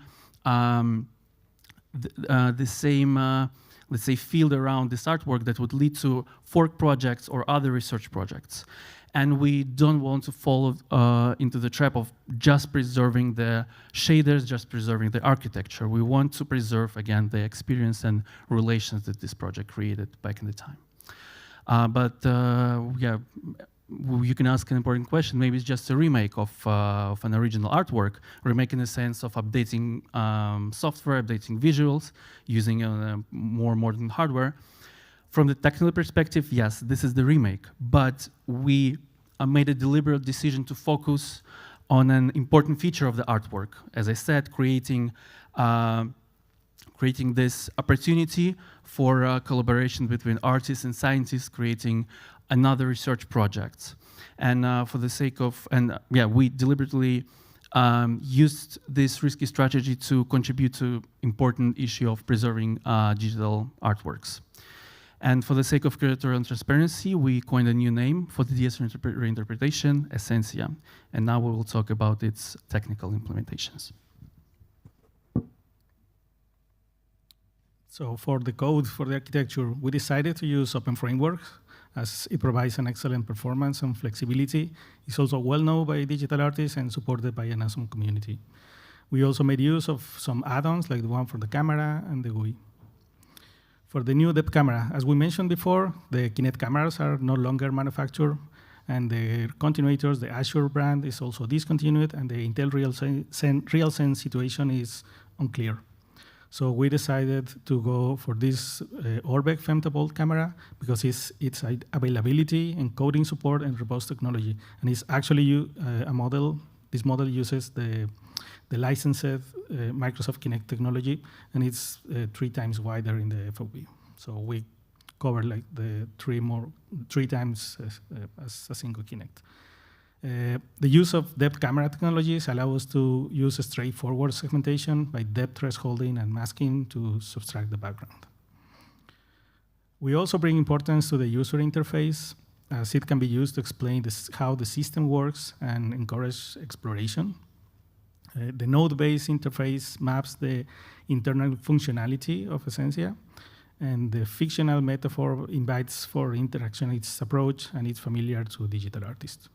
let's say, field around this artwork that would lead to fork projects or other research projects. And we don't want to fall into the trap of just preserving the shaders, just preserving the architecture. We want to preserve, again, the experience and relations that this project created back in the time. Yeah, you can ask an important question. Maybe it's just a remake of an original artwork, remake in the sense of updating software, updating visuals, using more modern hardware. From the technical perspective, yes, this is the remake, but we made a deliberate decision to focus on an important feature of the artwork. As I said, creating this opportunity for collaboration between artists and scientists, creating another research project. And for the sake of, we deliberately used this risky strategy to contribute to important issue of preserving digital artworks. And for the sake of curatorial transparency, we coined a new name for the DS reinterpretation, Essentia. And now we will talk about its technical implementations. So for the code, for the architecture, we decided to use open frameworks as it provides an excellent performance and flexibility. It's also well known by digital artists and supported by an awesome community. We also made use of some add-ons like the one for the camera and the GUI. For the new depth camera, as we mentioned before, the Kinect cameras are no longer manufactured, and the continuators, the Azure brand, is also discontinued, and the Intel RealSense situation is unclear. So we decided to go for this Orbeck femtobolt camera because its availability, encoding support, and robust technology. And it's actually a model. This model uses the licensed Microsoft Kinect technology, and it's 3 times wider in the FOV. So we cover like the 3 times as a single Kinect. The use of depth camera technologies allow us to use a straightforward segmentation by depth thresholding and masking to subtract the background. We also bring importance to the user interface, as it can be used to explain how the system works and encourage exploration. The node-based interface maps the internal functionality of Essentia, and the fictional metaphor invites for interaction. Its approach, and it's familiar to digital artists.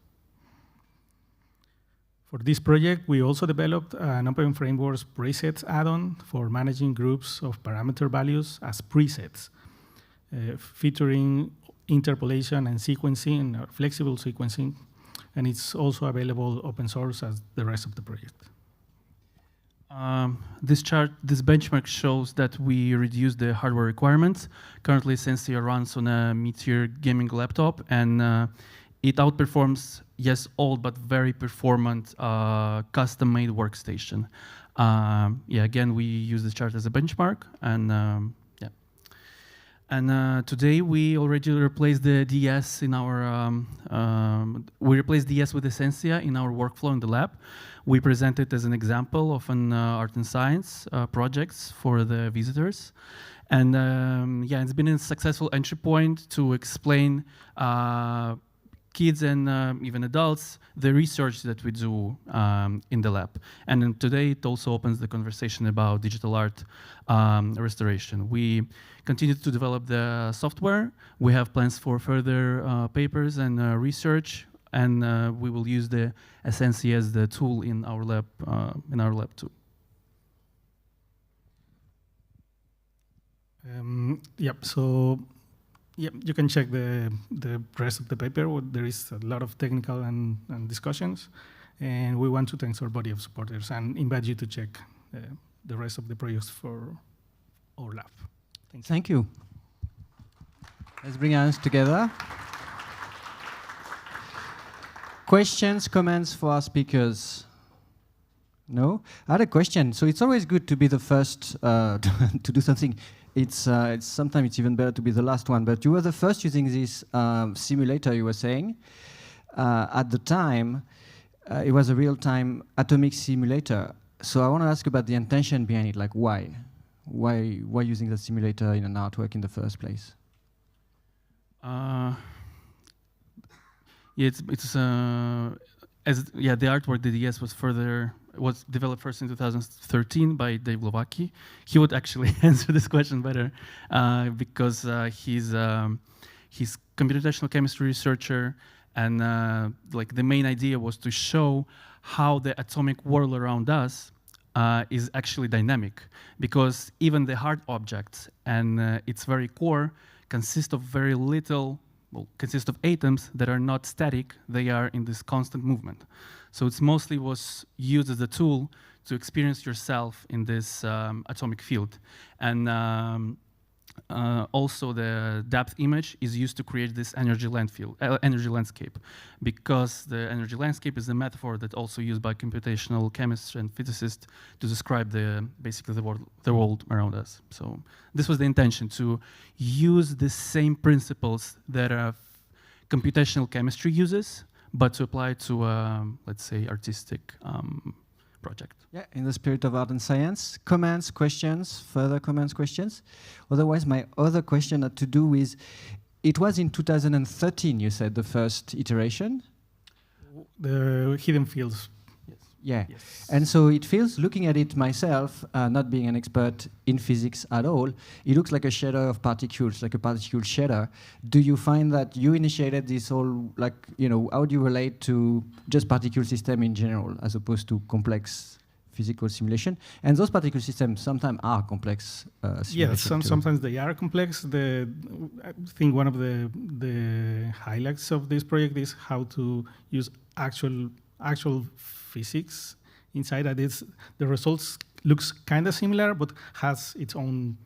For this project, we also developed an Open Frameworks presets add-on for managing groups of parameter values as presets, featuring interpolation and sequencing, or flexible sequencing, and it's also available open source as the rest of the project. This benchmark shows that we reduced the hardware requirements. Currently, Essentia runs on a mid-tier gaming laptop, and it outperforms, yes, old but very performant custom-made workstation. Again, we use this chart as a benchmark, and today we already replaced the DS in our, we replaced DS with Essentia in our workflow in the lab. We present it as an example of an art and science projects for the visitors. And it's been a successful entry point to explain kids and even adults the research that we do in the lab. And then today it also opens the conversation about digital art restoration. We continue to develop the software. We have plans for further papers and research, and we will use the Essentia as the tool in our lab too. You can check the rest of the paper. There is a lot of technical and discussions, and we want to thank our body of supporters and invite you to check the rest of the projects for our lab. Thank you. Let's bring our hands together. Questions, comments for our speakers? No? I had a question. So it's always good to be the first to do something. It's sometimes it's even better to be the last one. But you were the first using this simulator, you were saying. At the time, it was a real-time atomic simulator. So I want to ask about the intention behind it. Like, why? Why using the simulator in an artwork in the first place? Yeah, the artwork DDS was developed first in 2013 by Dave Lovacki. He would actually answer this question better because he's computational chemistry researcher, and like the main idea was to show how the atomic world around us is actually dynamic, because even the hard objects and its very core consist of very little, consist of atoms that are not static, they are in this constant movement. So it's mostly was used as a tool to experience yourself in this atomic field. And also the depth image is used to create this energy landscape, because the energy landscape is a metaphor that also used by computational chemists and physicists to describe basically the world around us. So this was the intention, to use the same principles that computational chemistry uses, but to apply to let's say artistic project. Yeah, in the spirit of art and science. Comments, questions, further comments, questions? Otherwise, my other question had to do with, it was in 2013, you said, the first iteration? The hidden fields. Yeah, Yes. and so it feels, looking at it myself, not being an expert in physics at all, it looks like a shader of particles, like a particle shader. Do you find that you initiated this whole, like, how do you relate to just particle system in general, as opposed to complex physical simulation? And those particle systems sometimes are complex Yes, simulation too. sometimes they are complex. I think one of the highlights of this project is how to use actual physics inside that. The results looks kind of similar, but has its own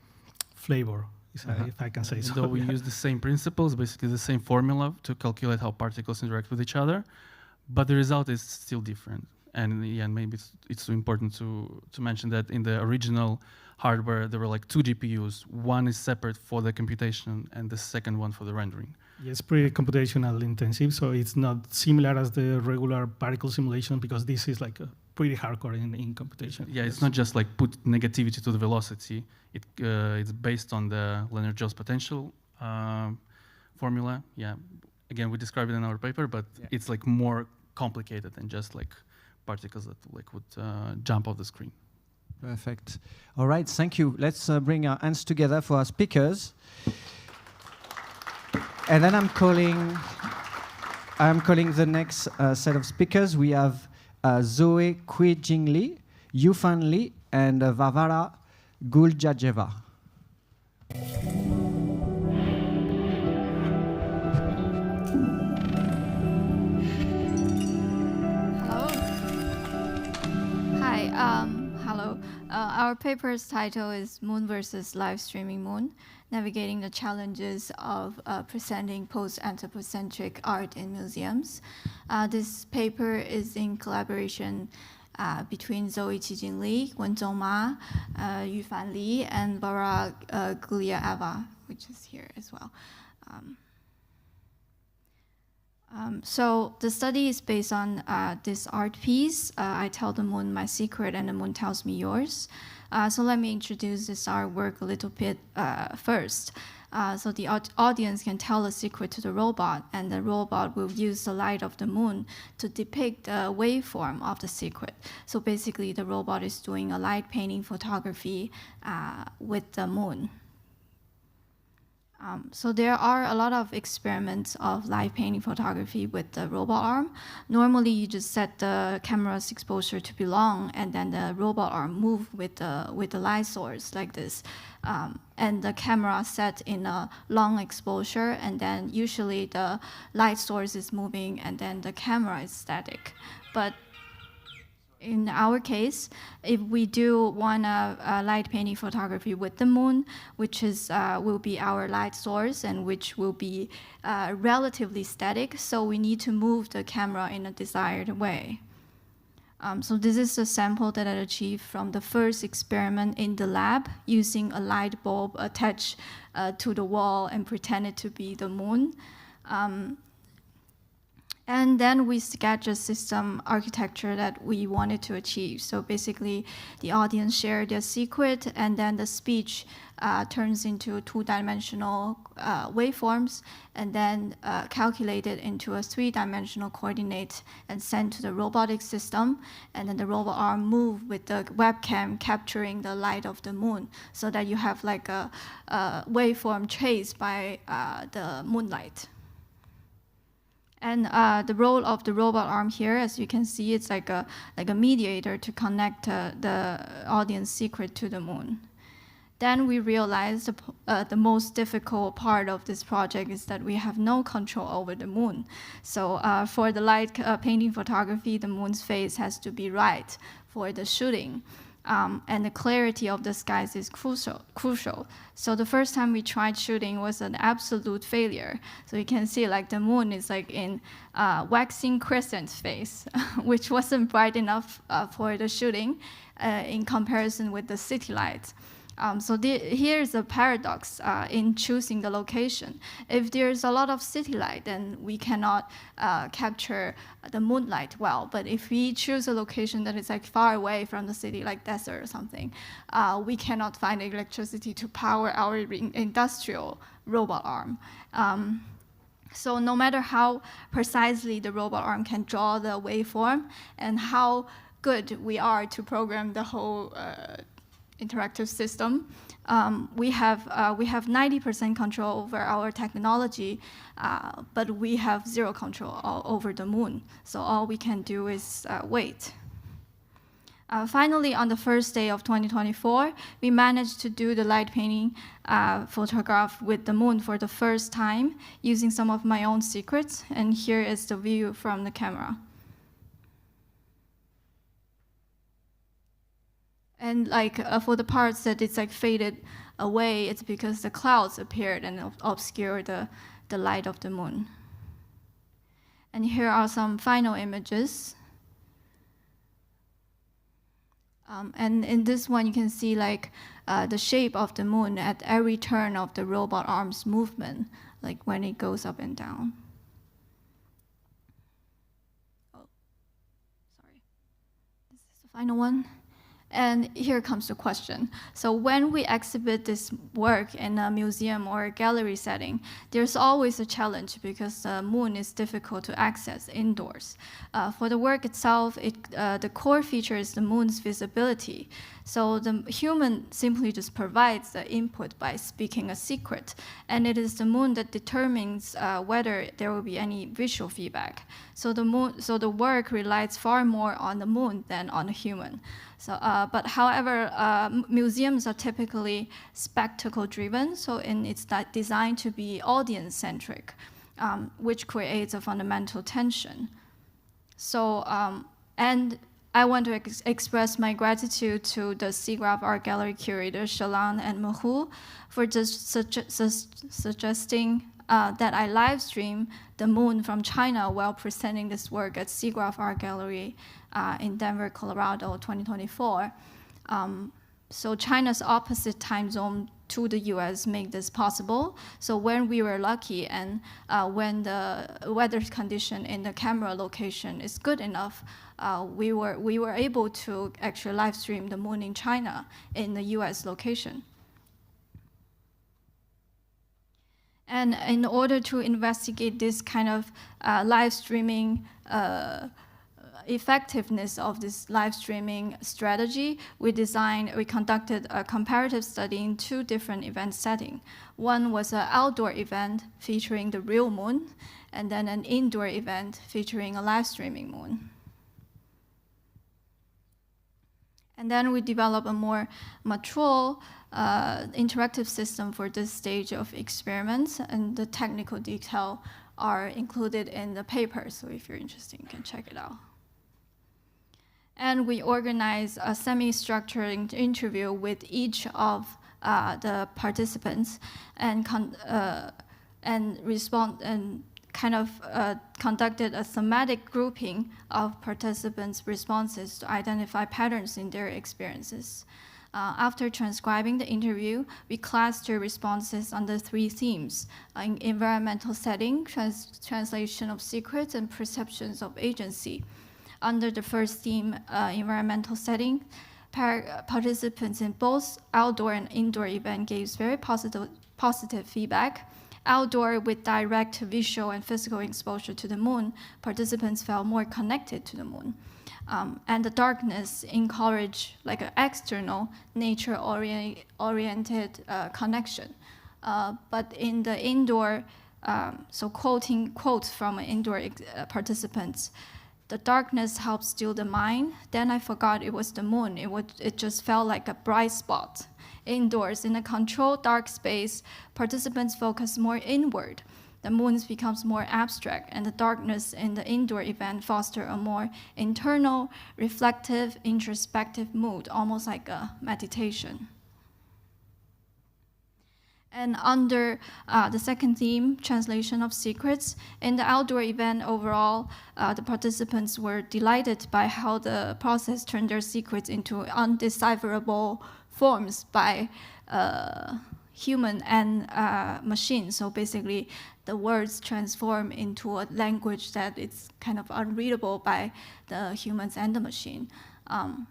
flavor, if I can say so. So we use the same principles, basically the same formula to calculate how particles interact with each other, but the result is still different. And yeah, maybe it's important to mention that in the original hardware, there were like 2 GPUs. One is separate for the computation and the second one for the rendering. Yeah, it's pretty computational intensive, so it's not similar as the regular particle simulation, because this is like pretty hardcore in computation. Yeah, it's not just like put negativity to the velocity. It's based on the Lennard-Jones potential formula. Yeah, again, we describe it in our paper, but it's like more complicated than just like particles that like would jump off the screen. Perfect. All right, thank you. Let's bring our hands together for our speakers. And then I'm calling the next set of speakers. We have Zoe Kui-Jing Lee, Yufan Lee, and Varvara Guljajeva. Hello. Hi. Hello. Our paper's title is Moon versus Live Streaming Moon: Navigating the Challenges of Presenting Post-Anthropocentric Art in Museums. This paper is in collaboration between Zoe Kui-Jing Lee, Wenzhong Ma, Yufan Li, and Varvara Guljajeva, which is here as well. So the study is based on this art piece, I Tell the Moon My Secret and the Moon Tells Me Yours. So let me introduce this artwork a little bit first. So the audience can tell a secret to the robot, and the robot will use the light of the moon to depict the waveform of the secret. So basically, the robot is doing a light painting photography with the moon. So there are a lot of experiments of light painting photography with the robot arm. Normally, you just set the camera's exposure to be long, and then the robot arm move with the light source like this. And the camera set in a long exposure, and then usually the light source is moving, and then the camera is static. But in our case, if we do want a light painting photography with the moon, which is will be our light source and which will be relatively static, so we need to move the camera in a desired way. So this is the sample that I achieved from the first experiment in the lab using a light bulb attached to the wall and pretended to be the moon. And then we sketched a system architecture that we wanted to achieve. So basically, the audience shared their secret, and then the speech turns into two-dimensional waveforms, and then calculated into a three-dimensional coordinate and sent to the robotic system. And then the robot arm move with the webcam capturing the light of the moon, so that you have like a waveform traced by the moonlight. And the role of the robot arm here, as you can see, it's like a mediator to connect the audience secret to the moon. Then we realized the most difficult part of this project is that we have no control over the moon. So for the light painting photography, the moon's phase has to be right for the shooting. And the clarity of the skies is crucial. So the first time we tried shooting was an absolute failure. So you can see like the moon is like in waxing crescent phase, which wasn't bright enough for the shooting in comparison with the city lights. So here's a paradox in choosing the location. If there's a lot of city light, then we cannot capture the moonlight well. But if we choose a location that is like far away from the city, like desert or something, we cannot find electricity to power our industrial robot arm. So no matter how precisely the robot arm can draw the waveform and how good we are to program the whole interactive system, we have 90% control over our technology, but we have zero control over the moon. So all we can do is wait. Finally, on the first day of 2024, we managed to do the light painting photograph with the moon for the first time using some of my own secrets. And here is the view from the camera. And like for the parts that it's like faded away, it's because the clouds appeared and obscured the light of the moon. And here are some final images. And in this one, you can see like the shape of the moon at every turn of the robot arm's movement, like when it goes up and down. Oh, sorry. This is the final one. And here comes the question. So when we exhibit this work in a museum or a gallery setting, there's always a challenge because the moon is difficult to access indoors. For the work itself, the core feature is the moon's visibility. So the human simply just provides the input by speaking a secret. And it is the moon that determines whether there will be any visual feedback. So the work relies far more on the moon than on the human. So, but however, museums are typically spectacle-driven, so it's designed to be audience-centric, which creates a fundamental tension. So, and I want to express my gratitude to the SIGGRAPH Art Gallery curators Susanne and Mehu for just suggesting that I live stream the moon from China while presenting this work at SIGGRAPH Art Gallery in Denver, Colorado, 2024. So China's opposite time zone to the US make this possible. So when we were lucky and when the weather condition in the camera location is good enough, we were able to actually live stream the moon in China in the US location. And in order to investigate this kind of live streaming effectiveness of this live streaming strategy, we conducted a comparative study in 2 different event settings. One was an outdoor event featuring the real moon, and then an indoor event featuring a live streaming moon. And then we developed a more mature interactive system for this stage of experiments, and the technical detail are included in the paper, so if you're interested, you can check it out. And we organized a semi-structured interview with each of the participants and kind of conducted a thematic grouping of participants' responses to identify patterns in their experiences. After transcribing the interview, we cluster responses under 3 themes: environmental setting, translation of secrets, and perceptions of agency. Under the first theme, environmental setting, participants in both outdoor and indoor event gave very positive feedback. Outdoor, with direct visual and physical exposure to the moon, participants felt more connected to the moon. And the darkness encouraged like an external nature-oriented connection. But in the indoor, so quoting quotes from indoor participants, the darkness helped still the mind. Then I forgot it was the moon. It just felt like a bright spot. Indoors, in a controlled dark space, participants focus more inward. The moon becomes more abstract, and the darkness in the indoor event foster a more internal, reflective, introspective mood, almost like a meditation. And under the second theme, translation of secrets, in the outdoor event overall, the participants were delighted by how the process turned their secrets into undecipherable forms by human and machine. So basically, the words transform into a language that is kind of unreadable by the humans and the machine. And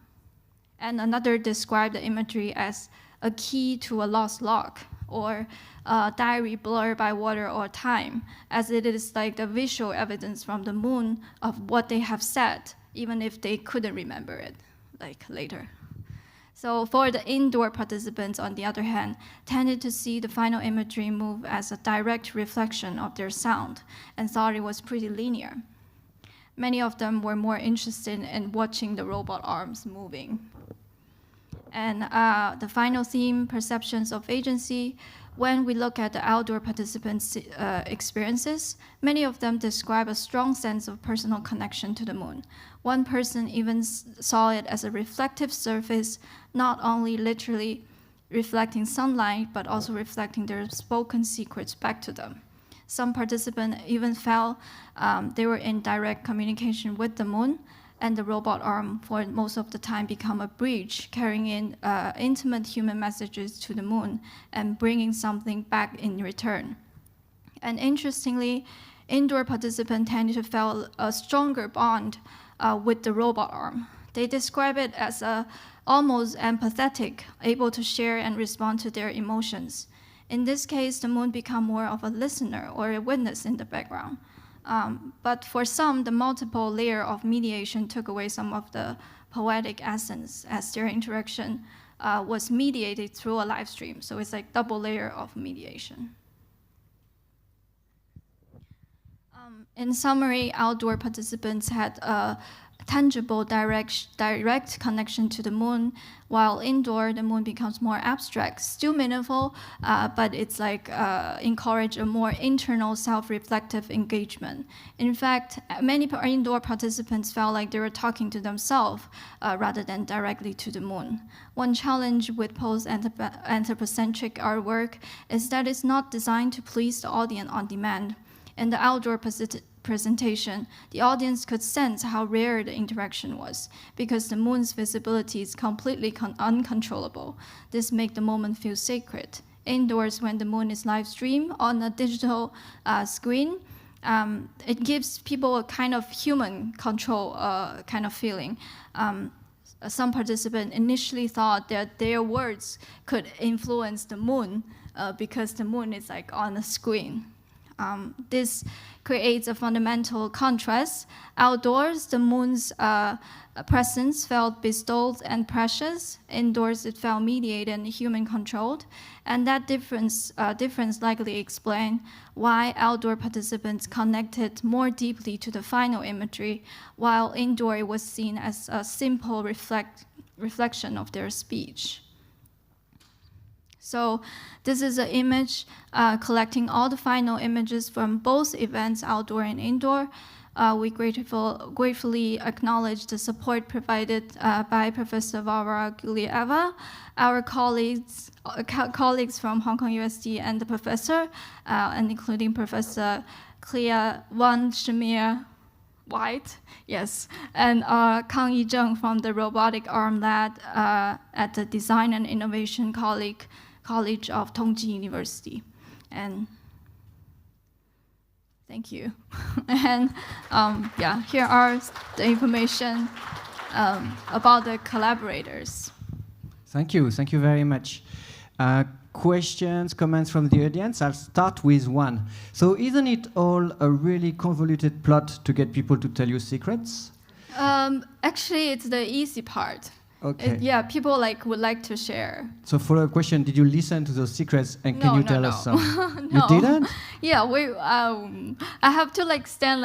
another described the imagery as a key to a lost log, or a diary blurred by water or time, as it is like the visual evidence from the moon of what they have said, even if they couldn't remember it like later. So for the indoor participants, on the other hand, tended to see the final imagery move as a direct reflection of their sound and thought it was pretty linear. Many of them were more interested in watching the robot arms moving. And the final theme, perceptions of agency, when we look at the outdoor participants' experiences, many of them describe a strong sense of personal connection to the moon. One person even saw it as a reflective surface, not only literally reflecting sunlight, but also reflecting their spoken secrets back to them. Some participants even felt they were in direct communication with the moon, and the robot arm for most of the time become a bridge carrying in intimate human messages to the moon and bringing something back in return. And interestingly, indoor participants tend to feel a stronger bond with the robot arm. They describe it as almost empathetic, able to share and respond to their emotions. In this case, the moon become more of a listener or a witness in the background. But for some, the multiple layer of mediation took away some of the poetic essence, as their interaction was mediated through a live stream. So it's like double layer of mediation. In summary, outdoor participants had a tangible, direct connection to the moon, while indoor, the moon becomes more abstract, still meaningful, but it's like encourage a more internal, self-reflective engagement. In fact, many indoor participants felt like they were talking to themselves rather than directly to the moon. One challenge with post-anthropocentric artwork is that it's not designed to please the audience on demand. In the outdoor presentation, the audience could sense how rare the interaction was because the moon's visibility is completely uncontrollable. This makes the moment feel sacred. Indoors, when the moon is live streamed on a digital screen, it gives people a kind of human control kind of feeling. Some participants initially thought that their words could influence the moon because the moon is like on a screen. This creates a fundamental contrast. Outdoors, the moon's presence felt bestowed and precious. Indoors, it felt mediated and human-controlled. And that difference likely explains why outdoor participants connected more deeply to the final imagery, while indoor it was seen as a simple reflection of their speech. So this is an image collecting all the final images from both events, outdoor and indoor. We gratefully acknowledge the support provided by Professor Varvara Gulieva, our colleagues from Hong Kong USD and the professor, and including Professor Clea Wan Shamir White, yes, and Kang Yizheng from the Robotic Arm Lab at the Design and Innovation College of Tongji University. And thank you. And yeah, here are the information about the collaborators. Thank you very much. Questions, comments from the audience? I'll start with one. So isn't it all a really convoluted plot to get people to tell you secrets? Actually, it's the easy part. Okay. Yeah, people would like to share. So follow-up question, did you listen to those secrets and can you tell us some? No. You didn't? Yeah, I have to stand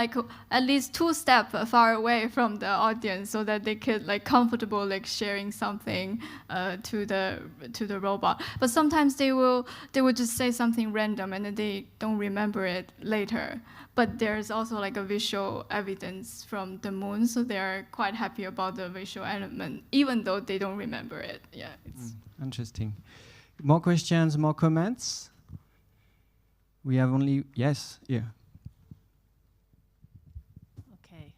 at least 2 steps far away from the audience so that they could comfortable sharing something to the robot. But sometimes they will just say something random and then they don't remember it later. But there's also a visual evidence from the moon, so they're quite happy about the visual element, even though they don't remember it. Yeah. Interesting. More questions, more comments? We have only, yes, yeah. Okay,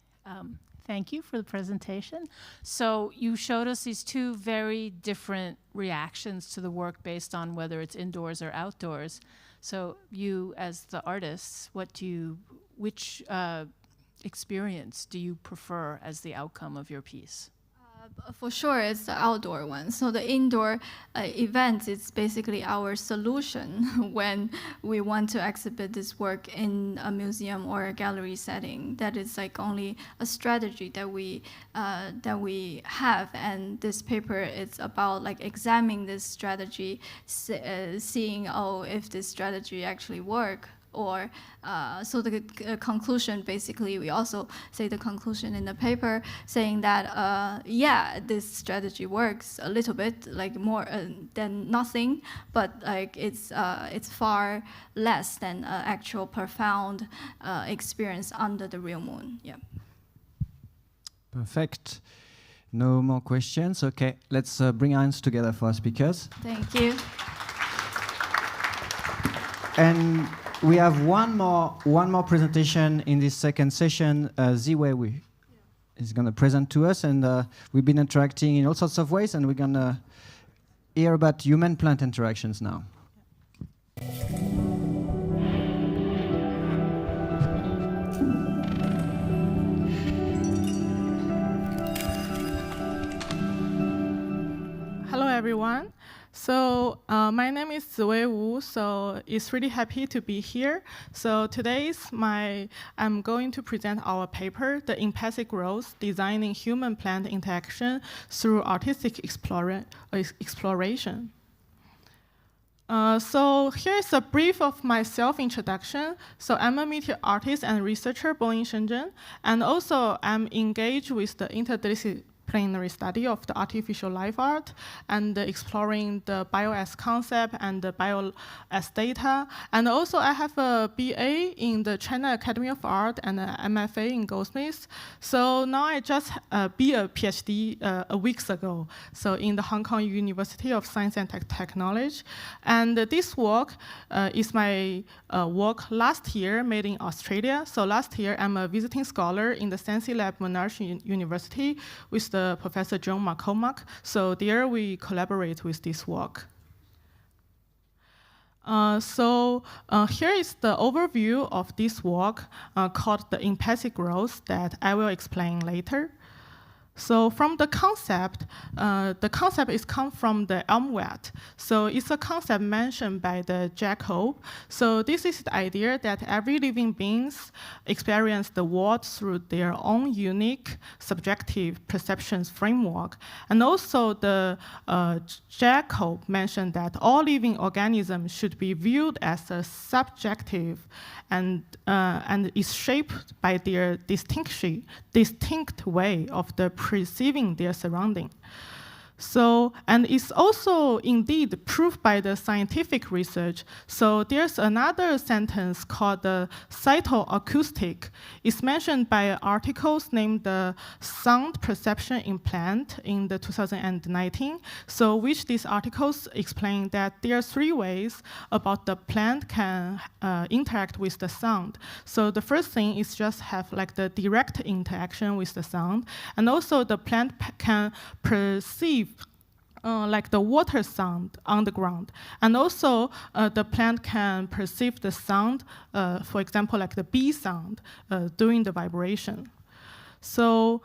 thank you for the presentation. So you showed us these 2 very different reactions to the work based on whether it's indoors or outdoors. So you, as the artists, which experience do you prefer as the outcome of your piece? For sure, it's the outdoor one. So the indoor event is basically our solution when we want to exhibit this work in a museum or a gallery setting. That is only a strategy that we have, and this paper is about examining this strategy, seeing if this strategy actually works. Or so the conclusion, basically, we also say the conclusion in the paper, saying that yeah, this strategy works a little bit, more than nothing, but it's far less than actual profound experience under the real moon. Yeah. Perfect. No more questions. Okay, let's bring our hands together for our speakers. Thank you. And we have one more presentation in this second session. Ziwei is going to present to us, and we've been interacting in all sorts of ways, and we're going to hear about human-plant interactions now. Hello, everyone. So my name is Ziwei Wu, so it's really happy to be here. So today I'm going to present our paper, The Empathic Roles, Designing Human-Plant Interaction Through Artistic Exploration. So here's a brief of my self-introduction. So I'm a meteor artist and researcher born in Shenzhen, and also I'm engaged with the interdisciplinary study of the artificial life art and exploring the bio as concept and the bio as data. And also I have a BA in the China Academy of Art and an MFA in Goldsmiths. So now I just be a PhD a weeks ago, so in the Hong Kong University of Science and Technology. And this work is my work last year made in Australia. So last year I'm a visiting scholar in the Sensi Lab Monash University with the Professor John McCormack. So there we collaborate with this work. So here is the overview of this work called The Empathic Roles that I will explain later. So from the concept is come from the Elmwet. So it's a concept mentioned by the Jack Hope. So this is the idea that every living beings experience the world through their own unique subjective perceptions framework. And also the Jack Hope mentioned that all living organisms should be viewed as a subjective and is shaped by their distinct way of the perceiving their surrounding. So, and it's also indeed proved by the scientific research. So there's another sentence called the cytoacoustic. It's mentioned by articles named the Sound Perception in Plant in the 2019. So which these articles explain that there are 3 ways about the plant can interact with the sound. So the first thing is just have like the direct interaction with the sound. And also the plant can perceive like the water sound on the ground. And also the plant can perceive the sound, for example, like the bee sound during the vibration. So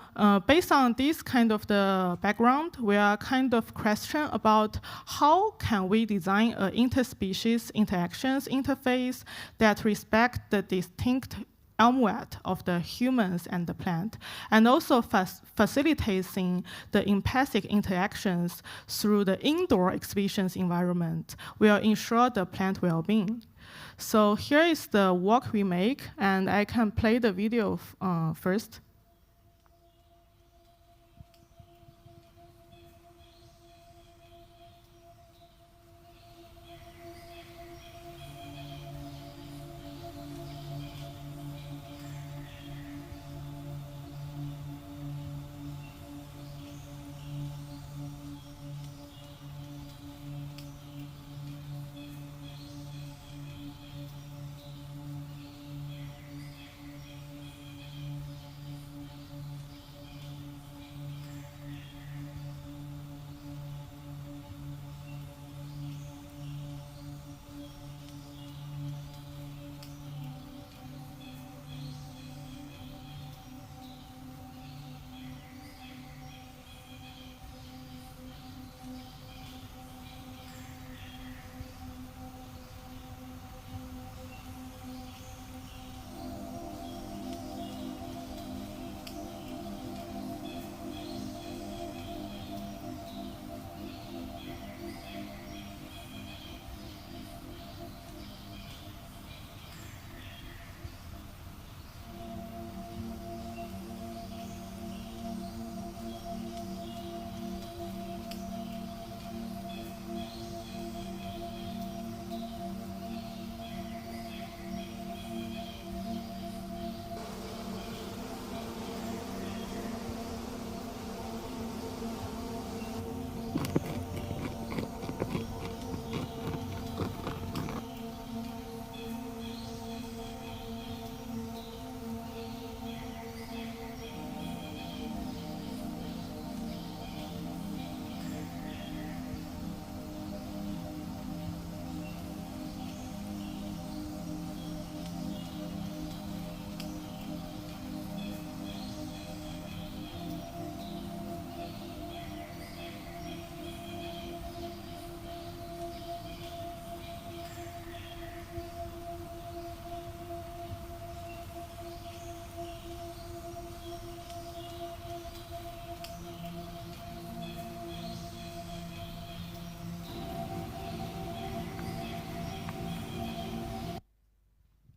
based on this kind of the background, we are kind of question about how can we design an interspecies interactions interface that respect the distinct silhouette of the humans and the plant, and also facilitating the empathic interactions through the indoor exhibitions environment will ensure the plant well-being. So here is the work we make, and I can play the video first.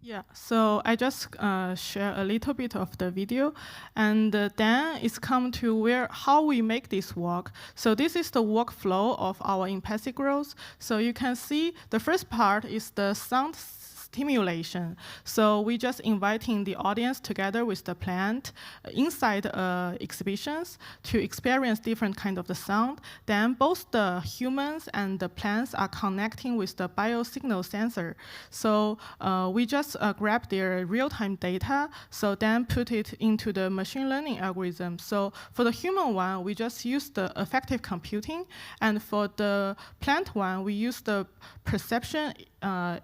Yeah, so I just share a little bit of the video, and then it's come to how we make this work. So this is the workflow of our empathic growth. So you can see the first part is the sound stimulation. So we just inviting the audience together with the plant inside exhibitions to experience different kind of the sound. Then both the humans and the plants are connecting with the biosignal sensor. So we just grab their real-time data, so then put it into the machine learning algorithm. So for the human one, we just use the affective computing, and for the plant one, we use the perception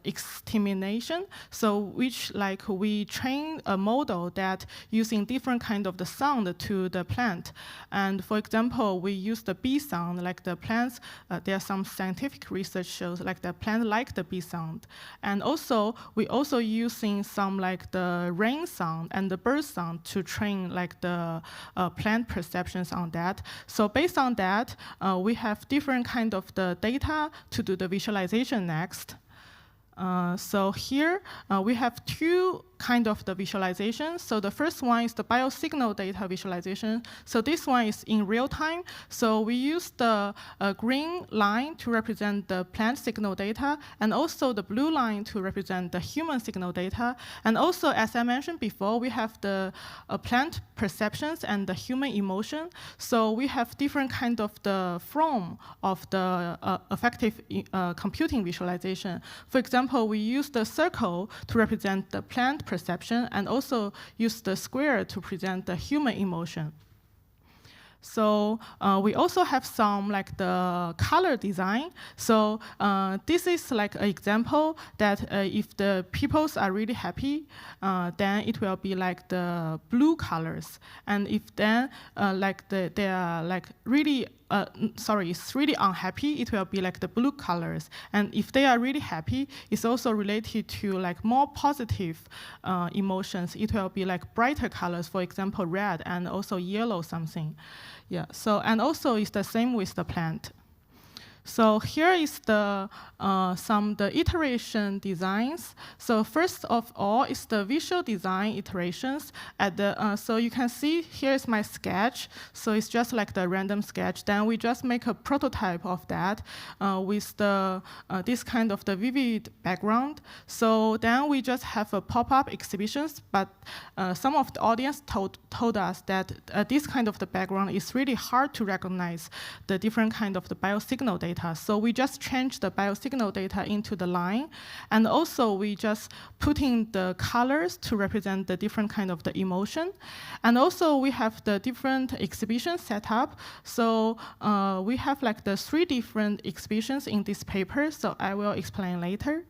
extermination, so which like we train a model that using different kind of the sound to the plant. And for example, we use the bee sound, like the plants, there are some scientific research shows like the plant like the bee sound. And also, we also using some like the rain sound and the bird sound to train like the plant perceptions on that. So based on that, we have different kind of the data to do the visualization next. So here we have two kind of the visualization. So the first one is the biosignal data visualization. So this one is in real time. So we use the green line to represent the plant signal data, and also the blue line to represent the human signal data. And also, as I mentioned before, we have the plant perceptions and the human emotion. So we have different kind of the form of the effective computing visualization. For example, we use the circle to represent the plant perception, and also use the square to present the human emotion. So we also have some like the color design. So this is like an example that if the peoples are really happy, then it will be like the blue colors. And if then like they are like really it's really unhappy, it will be like the blue colors. And if they are really happy, it's also related to like more positive emotions. It will be like brighter colors, for example, red and also yellow something. Yeah, so, and also it's the same with the plant. So here is the the iteration designs. So first of all is the visual design iterations. At the so you can see here is my sketch. So it's just like the random sketch. Then we just make a prototype of that with the this kind of the vivid background. So then we just have a pop-up exhibitions. But some of the audience told us that this kind of the background is really hard to recognize the different kind of the biosignal data. So we just change the biosignal data into the line, and also we just put in the colors to represent the different kind of the emotion. And also we have the different exhibitions set up. So we have like the 3 different exhibitions in this paper, so I will explain later.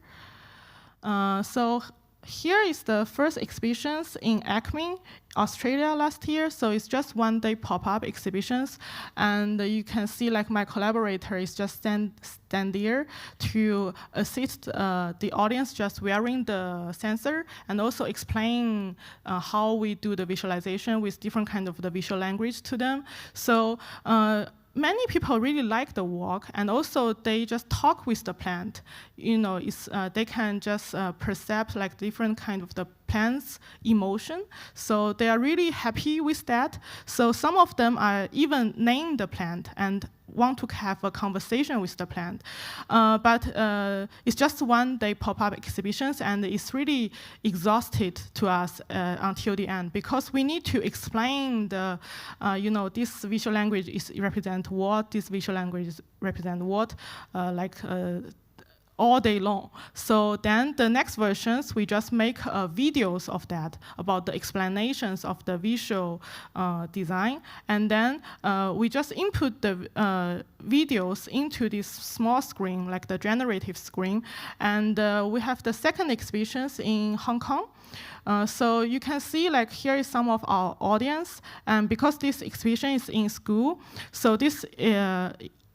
So here is the first exhibitions in Acme, Australia last year. So it's just 1-day pop-up exhibitions. And you can see like my collaborator is just stand there to assist the audience just wearing the sensor, and also explain how we do the visualization with different kind of the visual language to them. So many people really like the work, and also they just talk with the plant. You know, they can just perceive like different kind of the plant's emotion. So they are really happy with that. So some of them are even name the plant and want to have a conversation with the plant. But it's just 1-day pop-up exhibitions, and it's really exhausted to us until the end, because we need to explain the, this visual language is represent what, this visual language represent what, all day long. So then the next versions, we just make videos of that, about the explanations of the visual design. And then we just input the videos into this small screen, like the generative screen. And we have the second exhibitions in Hong Kong. So you can see like here is some of our audience. And because this exhibition is in school, so this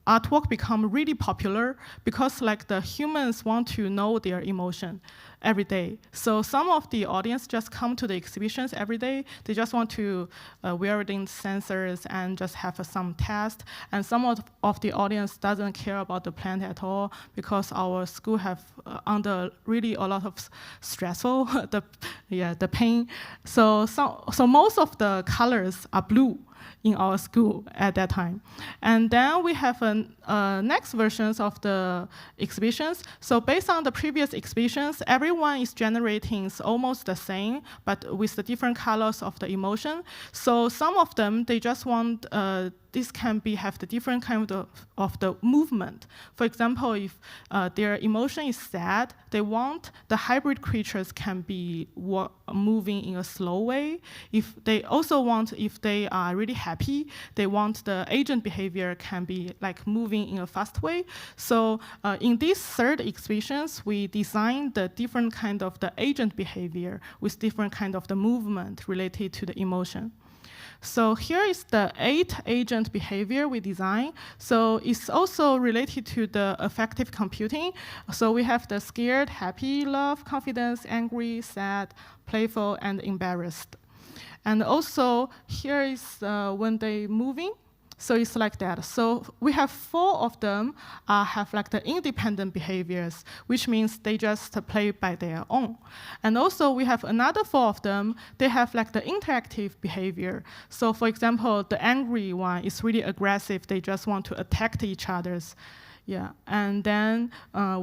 artwork become really popular because like the humans want to know their emotion every day. So some of the audience just come to the exhibitions every day. They just want to wear the sensors and just have some test. And some of the audience doesn't care about the plant at all, because our school have under really a lot of stressful, the pain. So most of the colors are blue in our school at that time. And then we have next versions of the exhibitions. So based on the previous exhibitions, everyone is generating almost the same, but with the different colors of the emotion. So some of them, they just want this can have the different kind of the movement. For example, if their emotion is sad, they want the hybrid creatures can be moving in a slow way. If they also want, if they are really happy, they want the agent behavior can be like moving in a fast way. So in these 3rd exhibitions, we designed the different kind of the agent behavior with different kind of the movement related to the emotion. So here is the 8 agent behavior we design. So it's also related to the affective computing. So we have the scared, happy, love, confidence, angry, sad, playful, and embarrassed. And also here is when they moving. So it's like that. So we have 4 of them have like the independent behaviors, which means they just play by their own. And also we have another 4 of them, they have like the interactive behavior. So for example, the angry one is really aggressive. They just want to attack each other's. Yeah, and then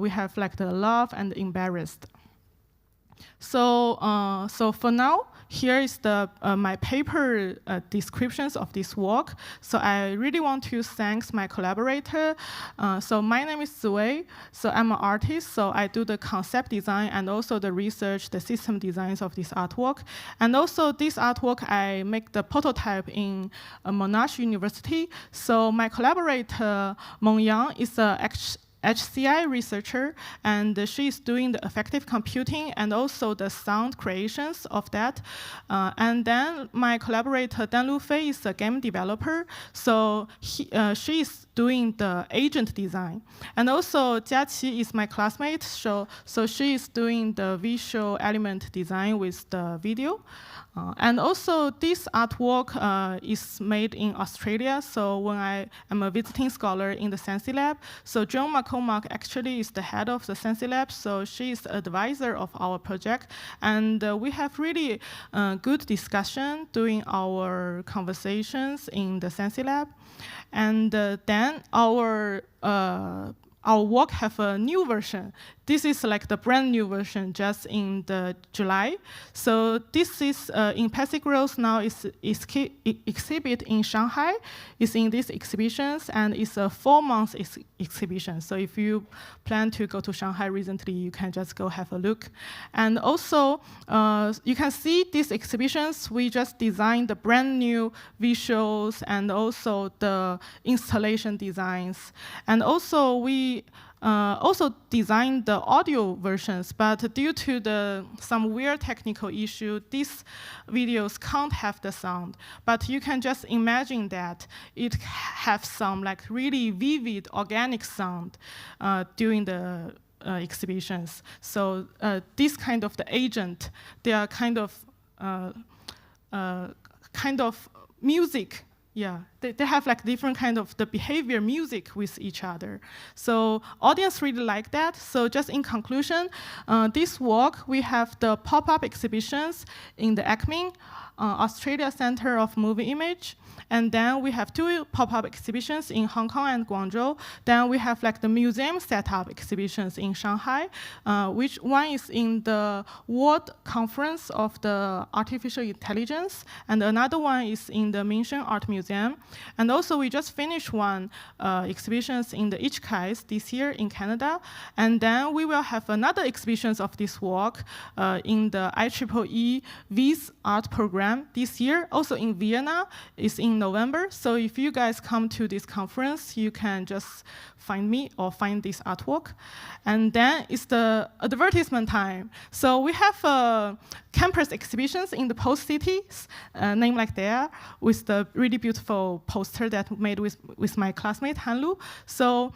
we have like the love and embarrassed. So, so for now, here is the my paper descriptions of this work. So I really want to thank my collaborator. So my name is Suwei. So I'm an artist. So I do the concept design and also the research, the system designs of this artwork. And also this artwork, I make the prototype in Monash University. So my collaborator, Meng Yang, is a HCI researcher, and she is doing the effective computing and also the sound creations of that. And then my collaborator, Dan Lufei, is a game developer, so she is doing the agent design. And also Jia Qi is my classmate, so she is doing the visual element design with the video. And also this artwork is made in Australia, so when I am a visiting scholar in the Sensi Lab, so Joan McCormack actually is the head of the Sensi Lab, so she is the advisor of our project, and we have really good discussion during our conversations in the Sensi Lab. And then our work have a new version. This is like the brand new version just in the July. So this is in Pacific Grove now is exhibit in Shanghai. It's in these exhibitions and it's a 4-month exhibition. So if you plan to go to Shanghai recently, you can just go have a look. And also you can see these exhibitions, we just designed the brand new visuals and also the installation designs. And also we also designed the audio versions, but due to some weird technical issue, these videos can't have the sound. But you can just imagine that it have some like really vivid organic sound during the exhibitions. So this kind of the agent, they are kind of music. Yeah, they have like different kind of the behavior music with each other. So audience really like that. So just in conclusion, this work, we have the pop-up exhibitions in the ACMIN, Australia Center of Moving Image. And then we have 2 pop-up exhibitions in Hong Kong and Guangzhou. Then we have like the museum setup exhibitions in Shanghai, which one is in the World Conference of the Artificial Intelligence, and another one is in the Mingshen Art Museum. And also we just finished one exhibitions in the Ichkais this year in Canada. And then we will have another exhibitions of this work in the IEEE Viz art program this year, also in Vienna, is in November. So if you guys come to this conference, you can just find me or find this artwork. And then it's the advertisement time. So we have campus exhibitions in the post cities, named like there, with the really beautiful poster that made with my classmate Han Lu. So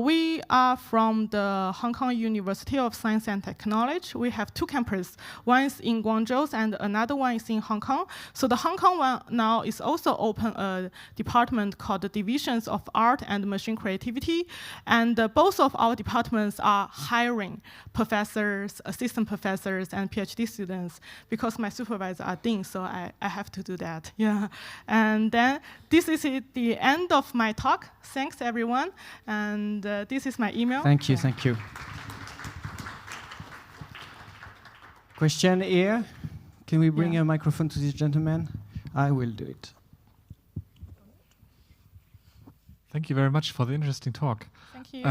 we are from the Hong Kong University of Science and Technology. We have 2 campuses. One is in Guangzhou and another one is in Hong Kong. So the Hong Kong one now is also open a department called the Divisions of Art and Machine Creativity. And both of our departments are hiring professors, assistant professors, and PhD students because my supervisors are dean, so I have to do that. Yeah. And then this is the end of my talk. Thanks, everyone. And this is my email. Thank you, thank you. Question here? Can we bring a microphone to this gentleman? I will do it. Thank you very much for the interesting talk. Thank you.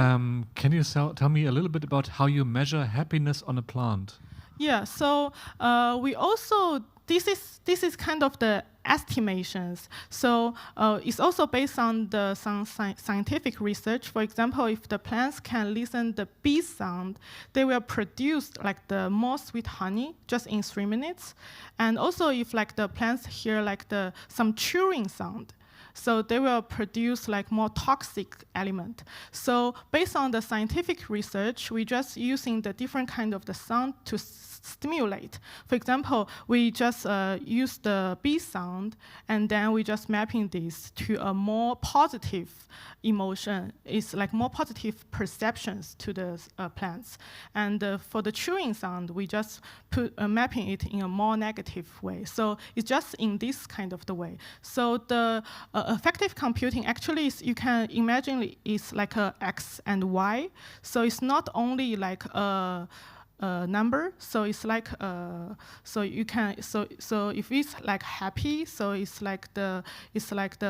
Can you tell me a little bit about how you measure happiness on a plant? Yeah, so we also, this is kind of the estimations. So it's also based on some scientific research. For example, if the plants can listen the bee sound, they will produce like the more sweet honey just in 3 minutes. And also if like the plants hear like some chewing sound, so they will produce like more toxic element. So based on the scientific research, we just using the different kind of the sound to stimulate. For example, we just use the bee sound, and then we just mapping this to a more positive emotion. It's like more positive perceptions to the plants. And for the chewing sound, we just put mapping it in a more negative way. So it's just in this kind of the way. So the effective computing actually is, you can imagine it's like a X and Y. So it's not only like a number, so it's like so you can so if it's like happy, so it's like the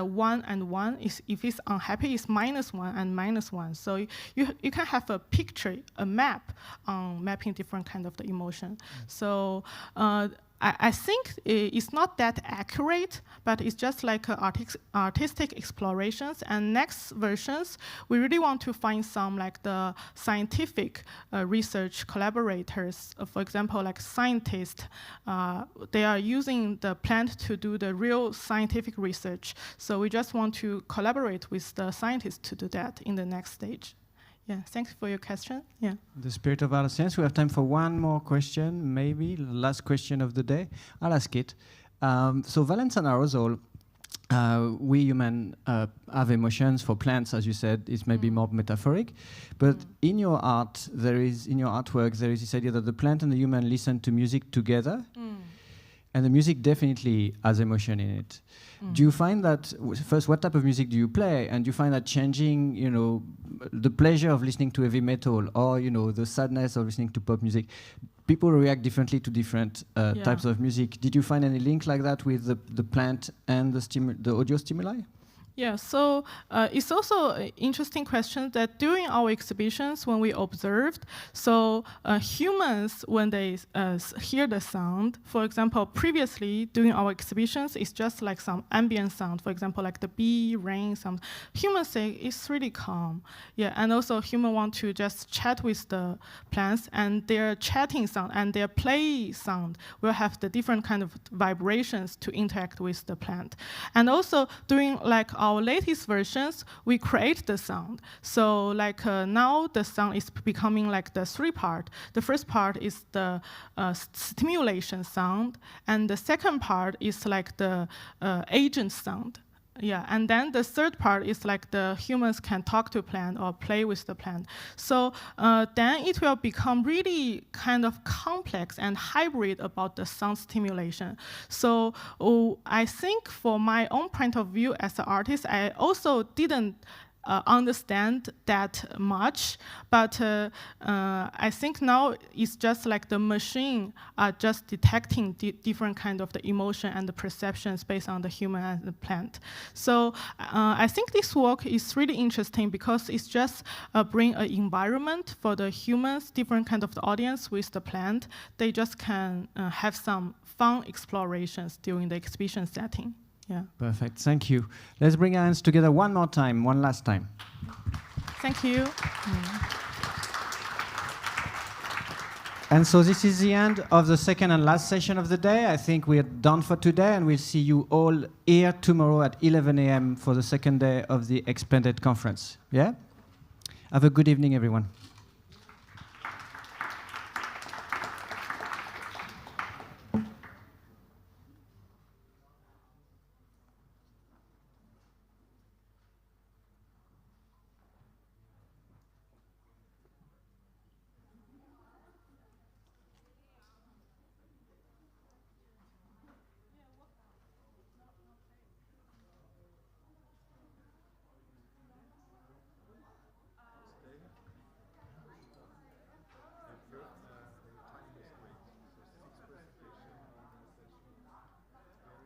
1 and 1. If it's unhappy, it's -1 and -1. So you can have a picture, a map on mapping different kind of the emotion. So I think it's not that accurate, but it's just like artistic explorations. And next versions, we really want to find some like the scientific research collaborators. For example, like scientists, they are using the plant to do the real scientific research. So we just want to collaborate with the scientists to do that in the next stage. Yeah, thanks for your question. Yeah. The spirit of our science. We have time for one more question, maybe last question of the day. I'll ask it. So valence and arousal, we humans have emotions. For plants, as you said, it's maybe more metaphoric. But in your art, in your artwork, there is this idea that the plant and the human listen to music together. And the music definitely has emotion in it. Do you find that, first, what type of music do you play? And do you find that changing, the pleasure of listening to heavy metal, or, the sadness of listening to pop music, people react differently to different types of music. Did you find any link like that with the plant and the audio stimuli? Yeah, so it's also an interesting question that during our exhibitions, when we observed, so humans, when they hear the sound, for example, previously during our exhibitions, it's just like some ambient sound, for example, like the bee, rain sound. Humans say it's really calm. Yeah, and also humans want to just chat with the plants, and their chatting sound and their play sound will have the different kind of vibrations to interact with the plant. And also during like our latest versions, we create the sound. So like now the sound is becoming like the 3 part. The first part is the stimulation sound, and the second part is like the agent sound. Yeah, and then the third part is like the humans can talk to plant or play with the plant. So then it will become really kind of complex and hybrid about the sound stimulation. So I think for my own point of view as an artist, I also didn't understand that much, but I think now it's just like the machine are just detecting different kind of the emotion and the perceptions based on the human and the plant. So I think this work is really interesting because it's just bring an environment for the humans, different kind of the audience with the plant. They just can have some fun explorations during the exhibition setting. Yeah. Perfect. Thank you. Let's bring our hands together one more time, one last time. Thank you. And so this is the end of the second and last session of the day. I think we are done for today, and we'll see you all here tomorrow at 11 a.m. for the second day of the Expanded Conference. Yeah? Have a good evening, everyone.